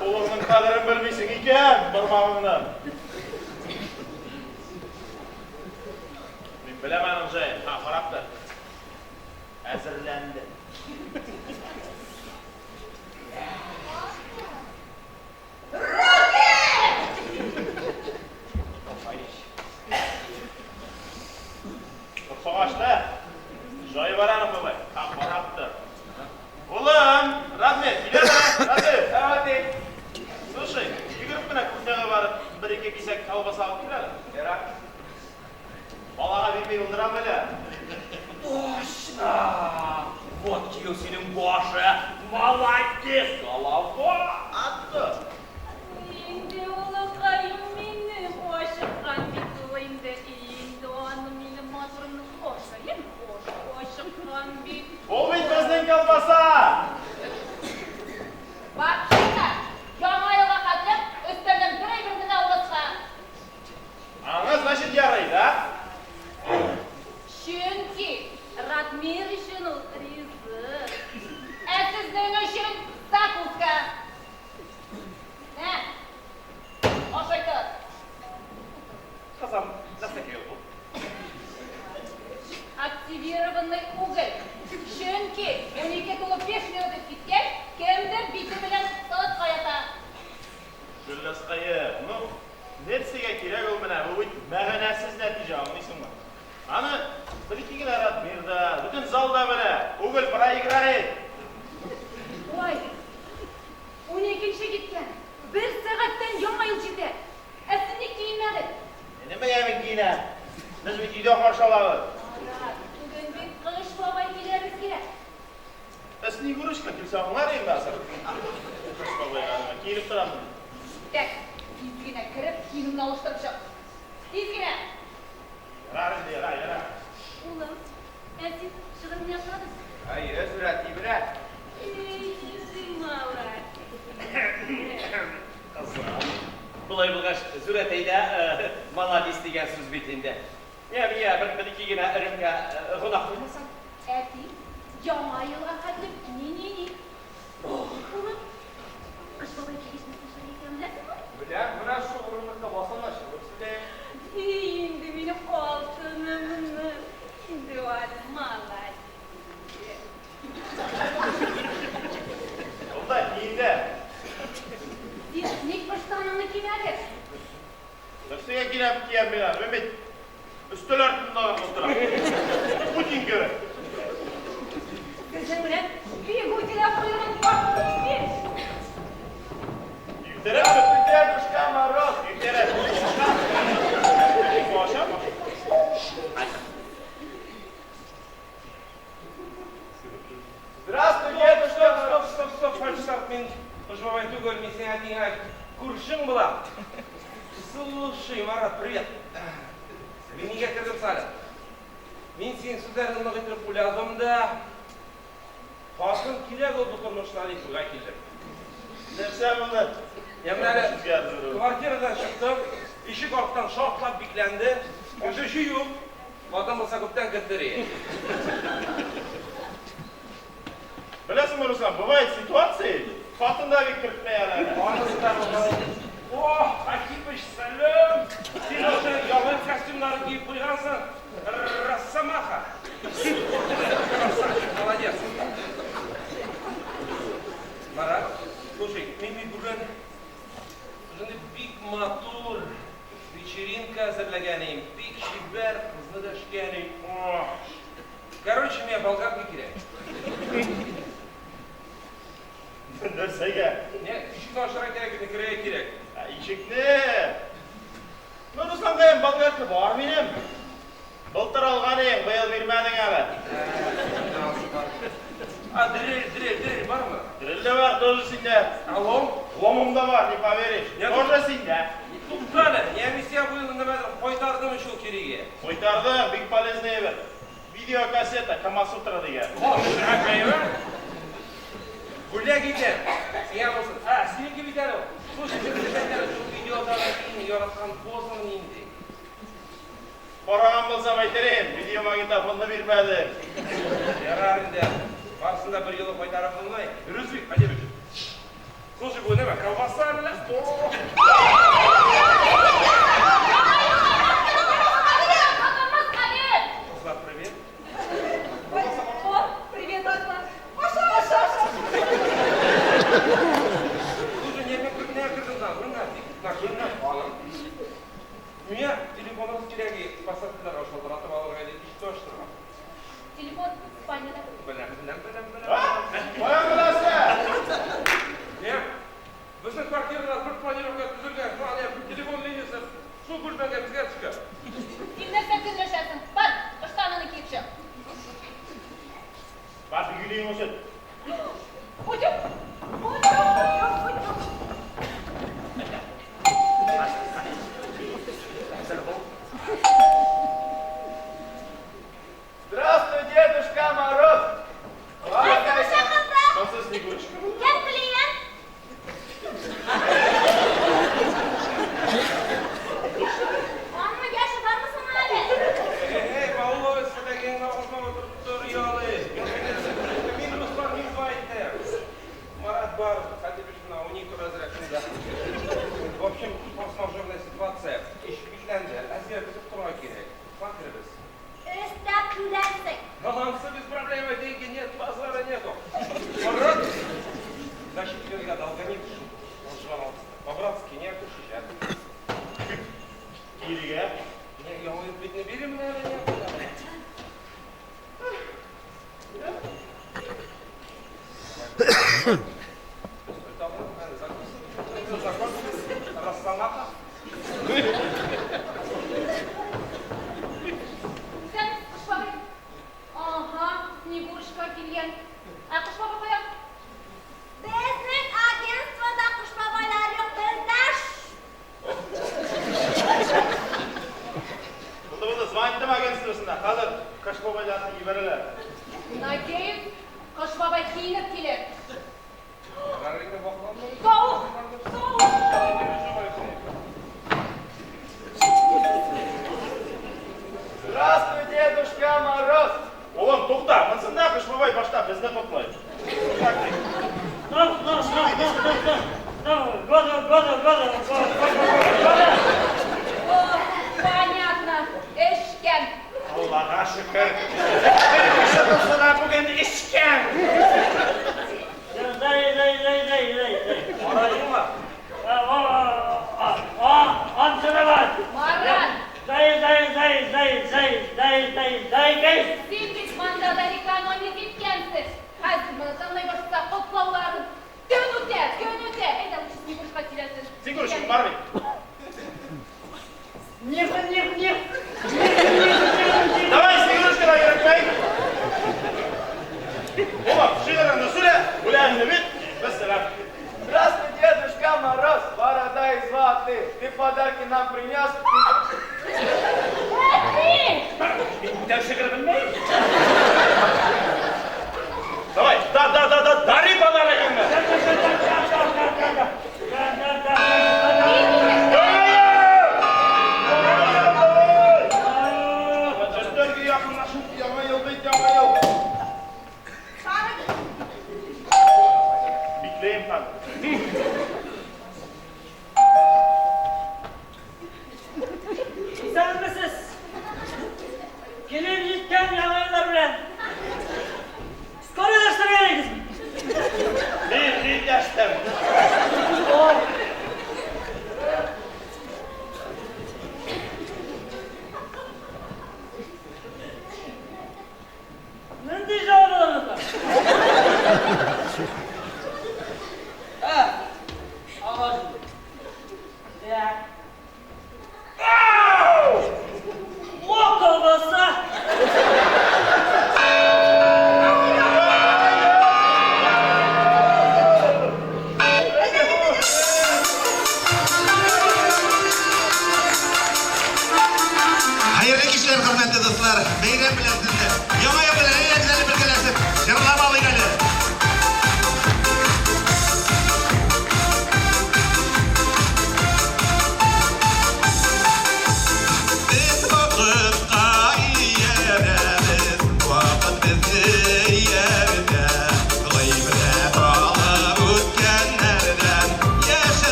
Oğlunun kadarını bilmeysin iken parmağından. Ben bilemem şey, ha haraptır. Hazırlandı. Soğaçta, joyu varanım baba, ha haraptır. Oğlum, rahmet, bilemem, hadi. Evet. Слушай, yürüp bana kuşağa varıp bir iki kisek kalbasa alıp girelim. Yarak. Balağa bir yıldıram öyle. Точно! Вот кию senin başı. Молодец! Голова attı. Indi olakayım benim aşıkkan bir kıyımda indi anım benim mazurumun koşayım aşıkkan bir. O bitmezden kalmasa. Bak şimdi, yana yola katılıp üstlerden birbirine ulaşsa. Anız nasıl yaraydı ha? Çünkü Radmir işin rızı. Sizden işin zakuska. Ne? O şeydir. Kızım, nasıl ki bu? Активированный уголь. Çünkü 12 толы 5 минут gitken kimdir biti bilen saat kayata. Şöyle sıkayım. Bunu neresiye kirek olmana bu mağanasız netice anlıyorsun mu? Hani bir iki gün arat bir de bütün zalda böyle uğul para ikrar et. Oy, 12. gitken bir saatten yana yıl ciddi. Esinlik giyinmedi. Ne yemek yine? Biz bir giyde karşı alalım. Bugün bir kılıç babay gideriz gerek. Esni görüşme kimse anlarım ben sana. Kılıç babaya yanıma giyinip duram. Tek, izgine kirip giyinimini alıştırmışım. İzgine. Yarar indi yarar yarar. Oğlum, siz şırın yaşadınız. Hayır, süratli bırak. Yüzüm avrat. Bulay bulgaç züreteyde maladis degan söz bitinde. Ya bir iki güne ırımga gınak koymasan. Eti, yana yılga katılıp ni. Oğlum, kış babay gelişmesini söyleyeceğim bilesin mi? Bırak, buna şu urumlukta basamazsın. Öpsüle. Şimdi benim altınımı, şimdi var malay. Onda neyinde? Siz nik baştanını kimyadır? Üstüne girem kiyem bilen. Mehmet. Üstül örtünde oturan. Putin göre. Kızım ulan, bir gutiler kuyruğun bakmış bir. Yüktere düşka maroz. Yüktere. Boşa mı? Здравствуй, дедушка. Стоп, фальшак, мен пожелаю тугой, мне сегодня куршин была. Слушай, Марат, привет. Мен неге кірдім салі? Мен сен сөздердің нығытырып ойладым да, қашын келек ол бұтыр нұшнали туға келдім. Nefse bunu. Yani kvartiradan çıktım, işik alttan şartlap biklendi, gözü yok, adam olsa köpten götürüyor. білесің, Руслан, бывает ситуации, фатында кіріп қоялар. О, Акипыч, сәлем! Сен уже ялын костюмдарын киіп қойғансың. Росомаха. Красавчик, молодец. Марат, слушай, мен бүгін бик матур вечеринка әзірләгәнем, бик шибәр қызны да ішкәнем. Короче, мен болгарка керек. Нәрсеге? Не, ишікті ашыра керек, не кірeye керек. Ишікті. Руслан қайын болгарка бар менем. Былтыр алған ең, бұйыл бермәдің әлі. Дрель бар мı? Дрель де бар, тоже сенде. А лом? Ломым да бар, не поверишь. Тоже сенде. Туптаны, немесе бұйыл немедір қойтардым үшіл кереге. Қойтарды, бик полезный бір. Видеокассета, Камасутра деген. О, шырақайы Гуляк екен. Сия болсын. Сенеке битәрі. Слушай, видеодағы кейін яратқан позың нейінде. Қораған болсам айтерейін, видеомагнитофонды бермәді. Ярарында, барысында бір елі қойтарып болмай. Үрізбек, қате бір. Слушай, бұл неме, колбаса әлі? Аслат, привет. О, привет, Аслат. Маша. Слушай, не кірдім зан, гүрна балым. Меня телефонымыз кереги посадкалар ашылдыратып алырға дейді, что аштырған? Телефон спальняда. Білем. Қоян білесі? Не? Біздің квартирада бір планировка түзілген, телефон линиясы су көрпенге бізге түскі. Сен нәрсе күнлешесің? Бар, ұштанını киіп шық. Бар, үйілейін өсет. Здравствуй, Дедушка Мороз! Спасибо, Снегурочка. Кем клиент? Анна, яшы бар мısın әлі? Эй, Павловец, сәләгенің ауызына отырып тұр, ұялы. Мен Руслан не байтыр. Марат бар, Хатибишна, у них разряжында. В общем, форс-мажорная ситуация. Иш битләнді, әзер бізіп тұрға керек. Факірбіз. Өстәп күрәнсің. Балансы без проблем, деньги нет, базара нету. Марат, значит, я долгонит. Он жвал. По-братски не отпущать. Кириге? Не, я говорю, ведь не берем, наверное, некуда. Росомаха. Сен қыш бабай. Аха, Снегурочка келген. Қыш бабай қоям. Біздің агентствода құш бабайлар жоқ, біздаш. Бұлды звониттым агентствосында. Қазір қыш бабайларды ебірілер. Надеюсь, қыш бабай киініп келер. Жарыйны бақыланды. Соғық! Здравствуй, Дедушка Мороз! Оğlum, тоқта, мынсында қыш бабай башта бізді құтлайды. Понятно, ішкен. Аллаға шүкір. Кіші тұсына бүгін ішкен. Арайың ба? Антыны бар. Марат, Дай. сен бит мандада экономия кеткенсіз. Қазір мұны тыңдай башса құтлауларын төнуте. Әйда, лучше Снегурочка келесін. Снегурочка, бар бей. Давай, Снегурочка, да, ерекпей. Оба, шидараны сүле, гулянны бит, бәсселәп. Здравствуй, Дедушка Мороз, борода и зваты. Ты подарки нам принес? Давай, дари подарок. Иди,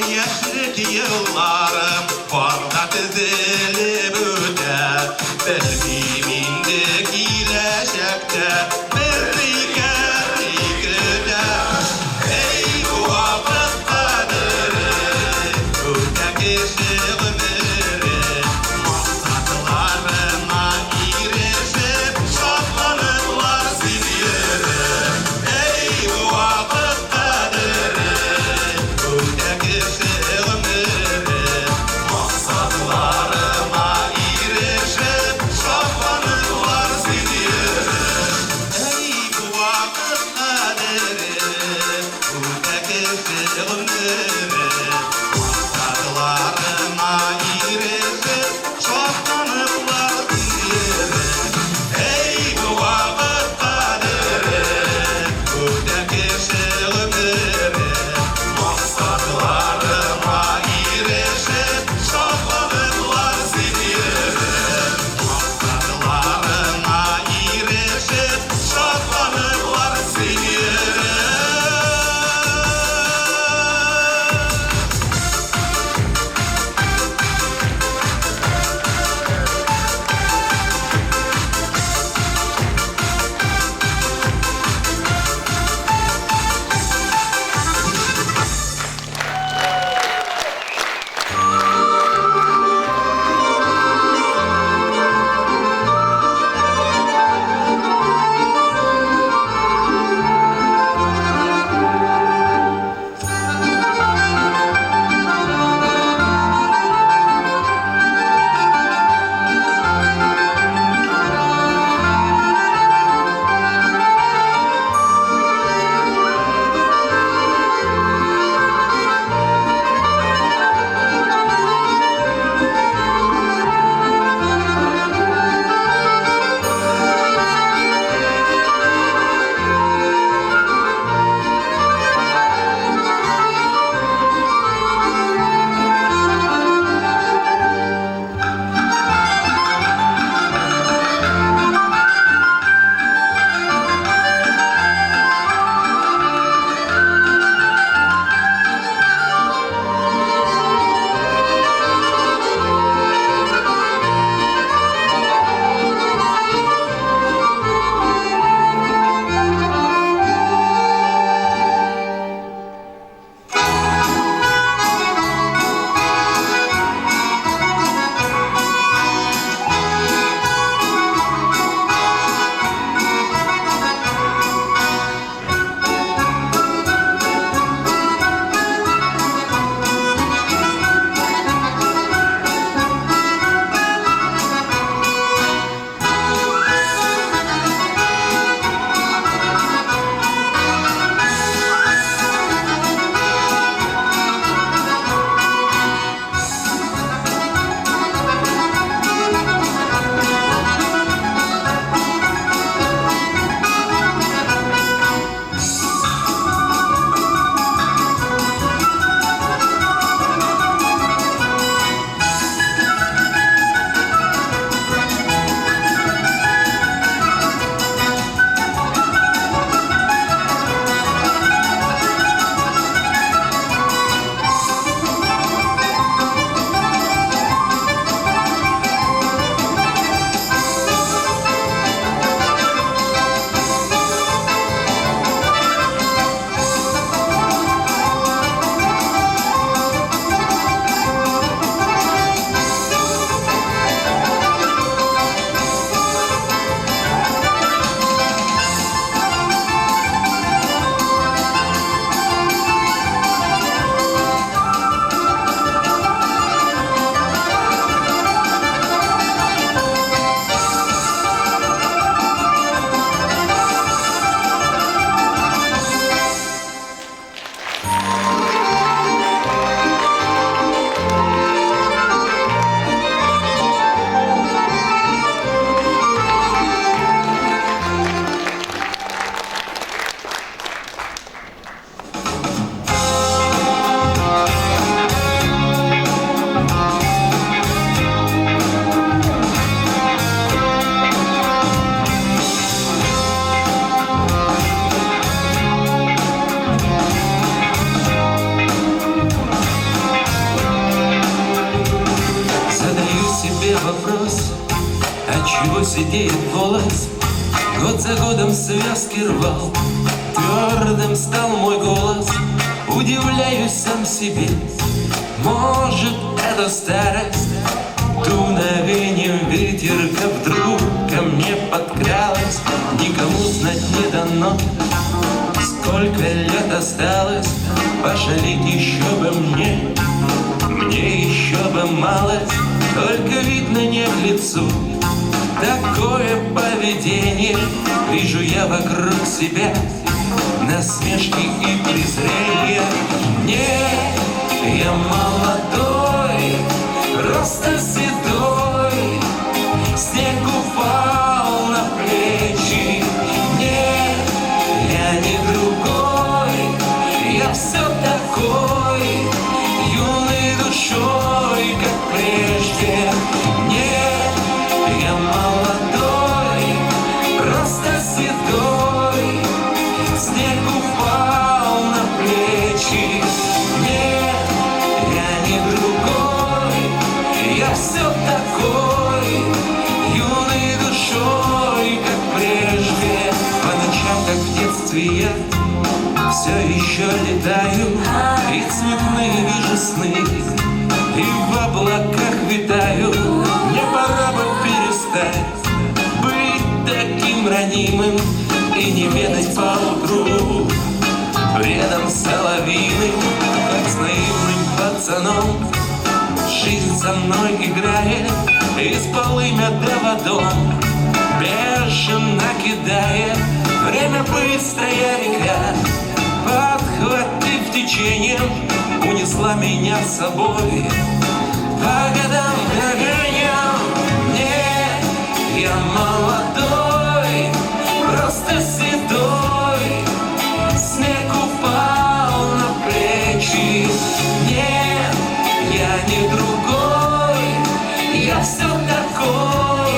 яшьлек yıllarım Barda tizilip öte Bilmeyim indi gelecekte Bir ikide Ey bu vakit kaderi Öte geçti ömürü Maksatlarına erişip Şadlanırlar sinirim Ey bu vakit kaderi Öte geçti ömürü Maksatlarına erişip Şadlanırlar sinirim голос, год за годом связки рвал. Твердым стал мой голос, удивляюсь сам себе. Может, это старость, дуновением ветерка вдруг ко мне подкралась. Никому знать не дано, сколько лет осталось. Пожалеть еще бы мне еще бы малость. Только видно не в лицу такое поведение. Вижу я вокруг себя насмешки и презрения. Не, я молодой, просто седой, снег упал на плечи. Не, я не другой, я все такой, юной душой, как прежде. Не, я молодой, просто седой, снег упал на плечи. Не, я не другой, я все такой, юной душой, как прежде. По ночам, как в детстве, я все еще летаю, и цветные вижу сны, и в облаках витаю. Мне пора бы перестать быть таким ранимым и не ведать поутру бредом соловьиным, как с наивным пацаном. Жизнь со мной играет, из полымя до водом бешено кидает. Время быстрая река, подхватив течением, унесла меня с собой по годам мгновениям. Не, я молодой, просто седой, снег упал на плечи. Нет, я не другой, я все такой,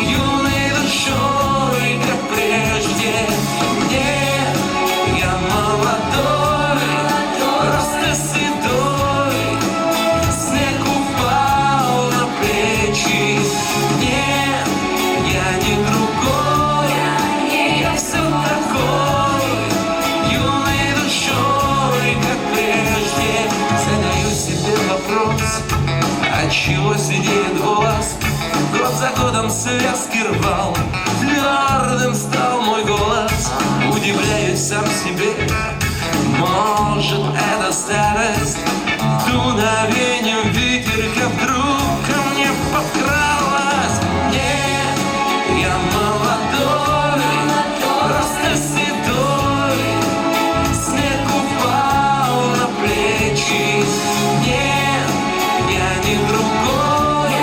юной душой, как прежде. Нет, я молодой, просто седой, снег упал на плечи. Нет, я не другой, я все такой, юной душой, как прежде. Задаю себе вопрос, отчего сидит голос, год за годом связки рвал. Твердым стал мой голос, удивляюсь сам себе. Может, это старость, дуновением ветерка вдруг ко мне подкралась. Нет, я молодой, просто седой, снег упал на плечи. Нет, я не другой,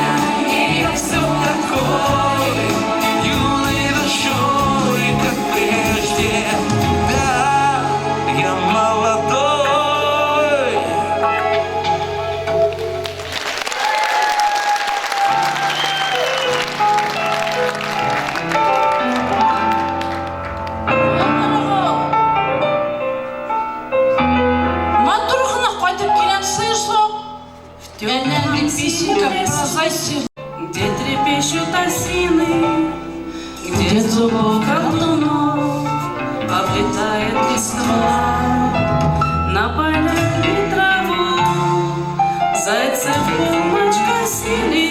я все такой, юной душой, как прежде. Да, я молодой. Матурхана қайтып келемсің жоқ? Әнәңгі песенка прозайся. Где трепещут осины, где зубов колдунов облетает листва. На полях и траву зайцев полночь косили,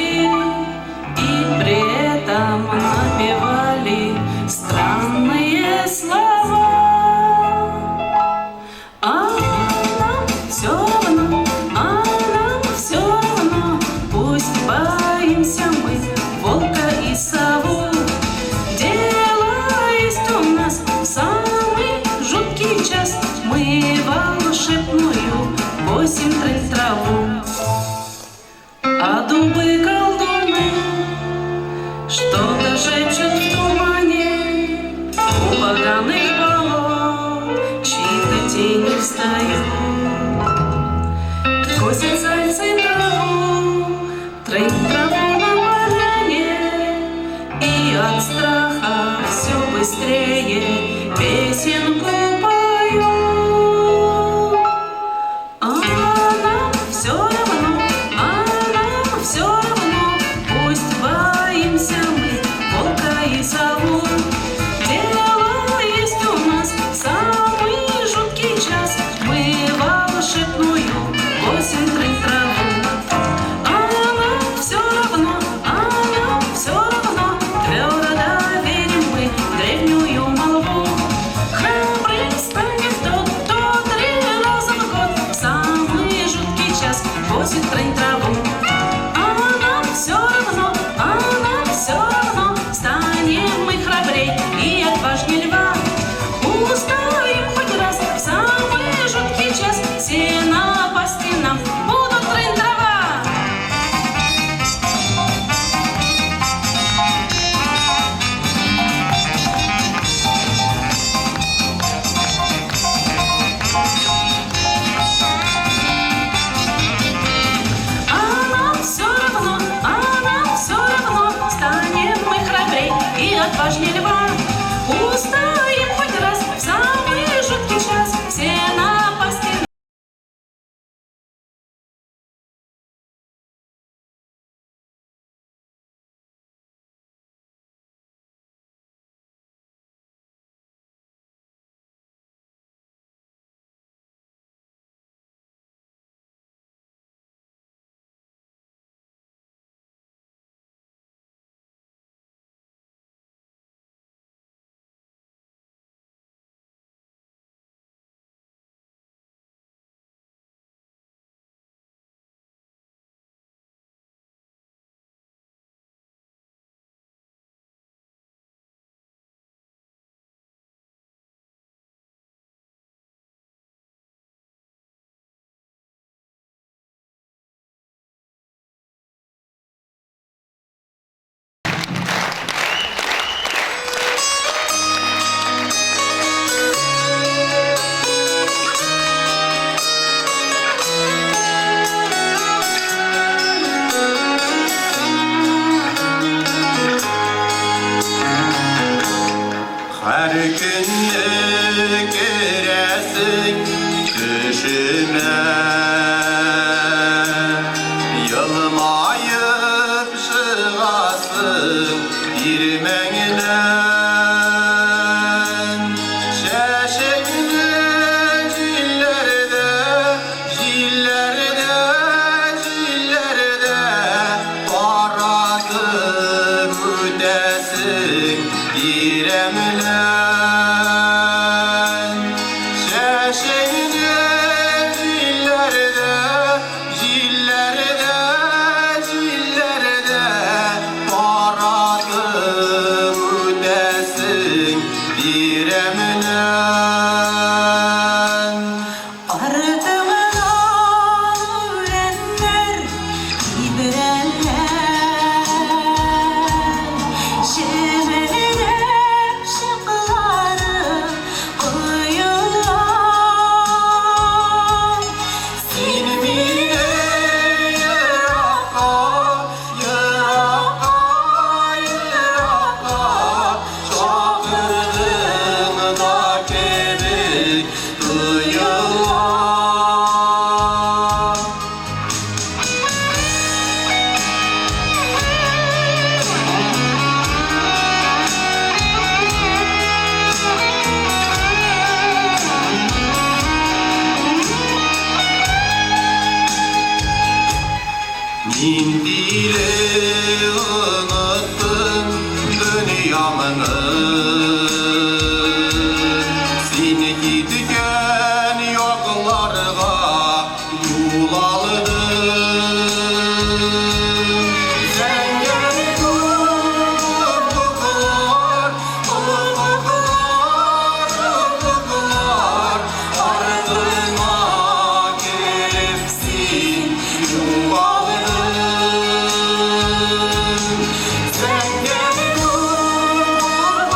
и при этом напевали странные слова. А нам все равно, пусть боимся мы волка и сову. Дело есть у нас в самый жуткий час, мы волшебную косим траву. А дубы колдуны что-то шепчут в тумане, у поганых балов чьи-то тени встают. Косят зайцы траву, траву на поляне, и от страха все быстрее песенку пою. А нам все равно, пусть боимся мы волка и сову. сожалели вам. Устоим хоть раз в самый жуткий час, все напасти. Her günü göresin düşüme, yılmayıp çıgasın irmenden. Şeşekli cillerde paradır ödesin İremlen. Şeşekli cillerde paradır ödesin İremlen. Ardımın ölenler, ibrenler, şemerlep şıkları koyular. Seni bile yıraka çakırdın da kebik duyular. Mindili unuttun dünyamını, seni gitken yoklarga yol aldın. Sen gel ufuklar, ardına gelipsin yuvaladın. Sen gel ufuklar,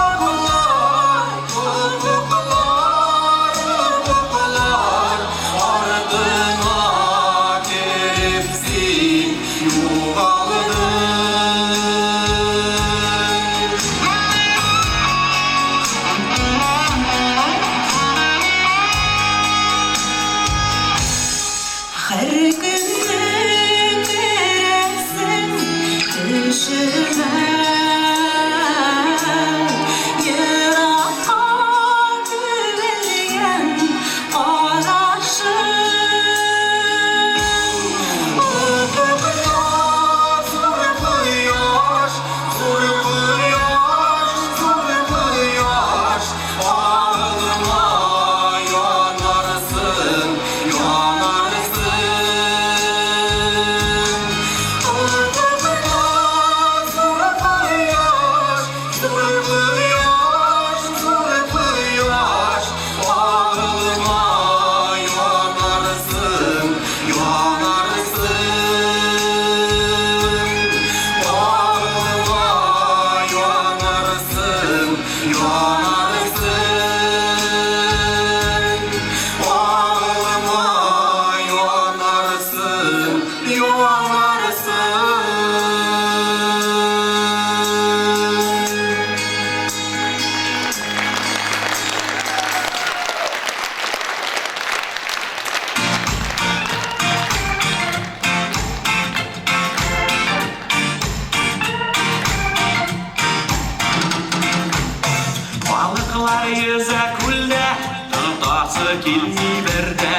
Балықлар езі күлді, тұтасы келмей берді.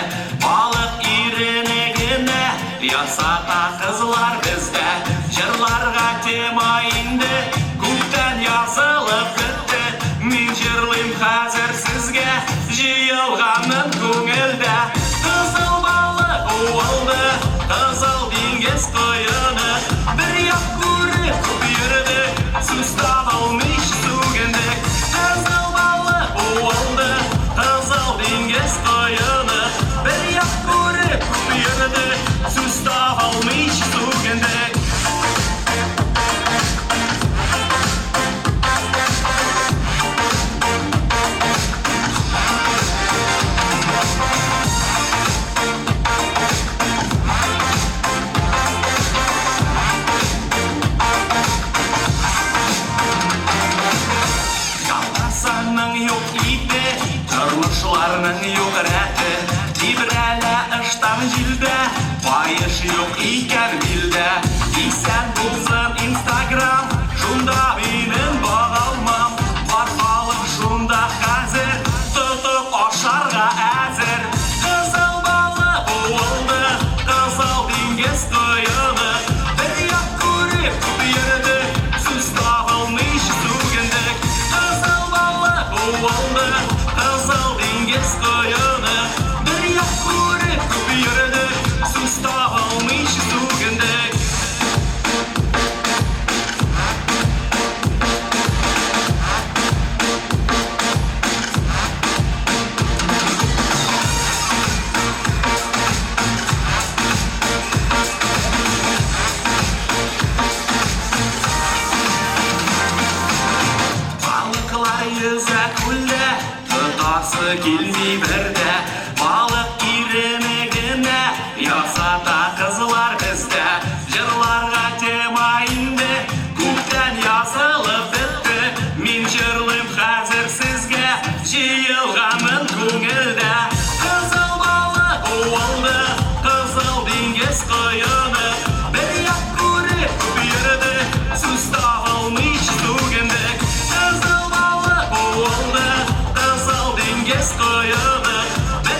Балық иренегені, ясата қызлар бізді. Жырларға тема инді, көптен yazылып бітті. Мен жырлайым қазір сізге, жиылғанын көңілді. Қызыл балық уалды, қызыл деңгіз қойыны. Бір яқ көріп көпірді, сұстап алмыш сүгіндік. Қызыл балық уалды, қызыл деңгіз қойыны. Бір яқ көріп көпірді, сұстап алмыш сүгіндік. Yok ipi, tırmışlarının yok rəti. Tibrələ ıştan jildə, bayış yok iken bildə. İsən bulsın Instagram, şunda benim bağalmam. Barxalım şunda hazır, tutup aşarga əzir. Kızıl balı oldu, kızıl dingiz koyunu. Bir yak görüp kupirdi, süs dağılmış sügündük. Kızıl balı oldu, kızıl dingiz koyunu. Bir yak görüp kupirdi, süs dağılmış sügündük. Balıklar yüze kulde, tutası gelmey berde. Balık irenegine, yasata kızlar bizde. Jırlarga tema indi, көптен yazılıp bitti. Мен жырлайым қазір сізге, жиылғанын көңілді. Қызыл балық уалды, қызыл деңгіз қойыны. Bir yak көріп көпірді, süs dağılmış sügіндік. Қызыл балық уалды, қызыл деңгіз қойыны. Bir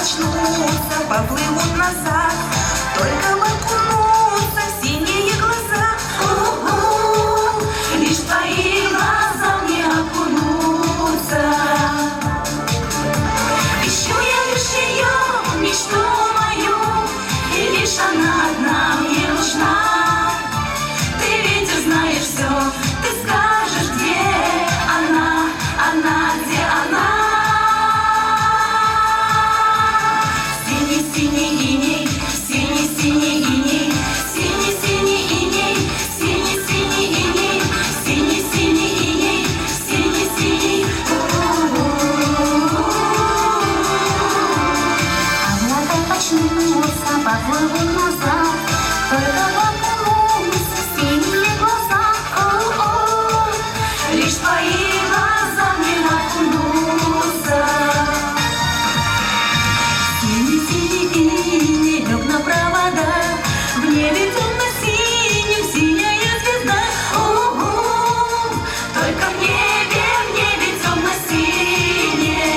начнутся, поплывут назад, только бы окунуться в синие глаза. Лишь твои глаза мне окунутся. Ищу я лишь ее, мечту мою, и лишь она одна мне нужна. Ты ведь узнаешь все, ты скажешь, где она, где она. Синий-синий иней, синий-синий иней, синий-синий иней, синий-синий иней, синий-синий иней, синий-синий. Облака почнутся, поплывут назад, только окунутся в синие глаза. Лишь твои глаза мне окунутся. Синий-синий лег на провода, в небе темно-синим сияет звезда. Только в небе темно-синее.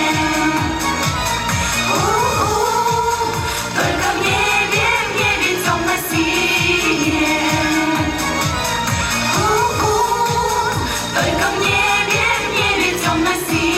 Только в небе темно-синее. Только в небе темно-синее.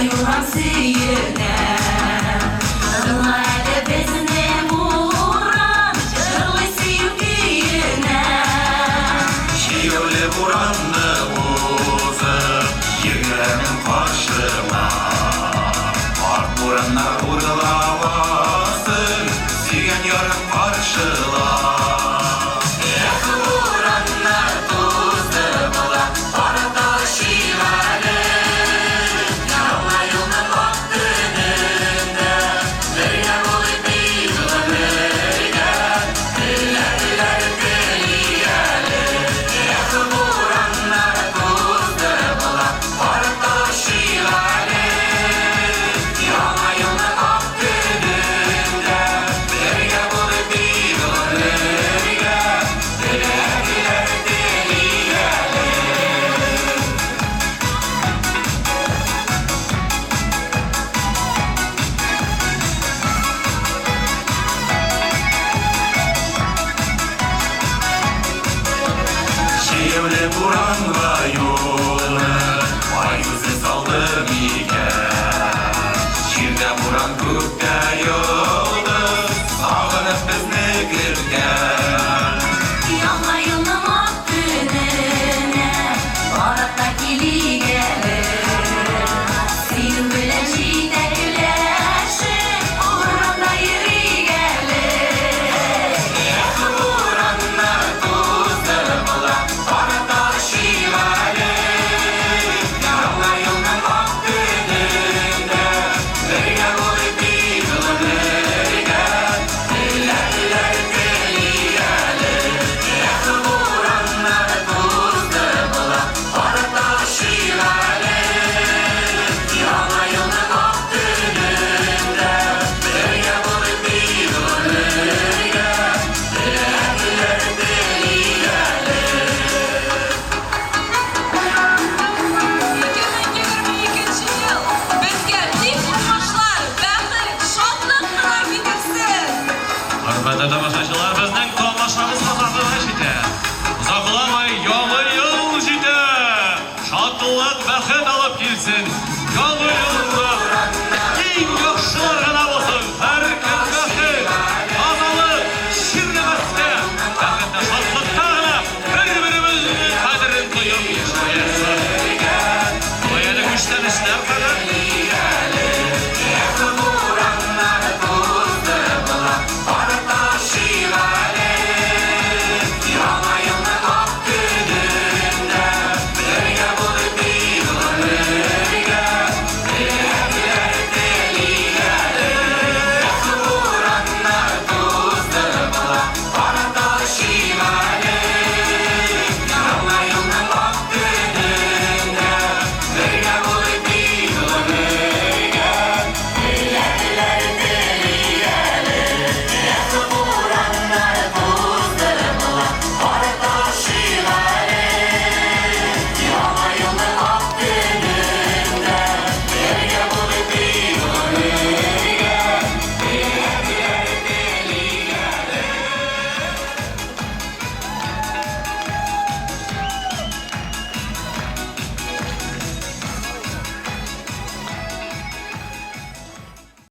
Кайгырам сүйгенне Жырла әді безіне буран Жырлы сүйіп күйіне Шеулі буранны озып Егерінің қаршыма Арт бураннар ұрғылавасын Сүйген ярым қаршылар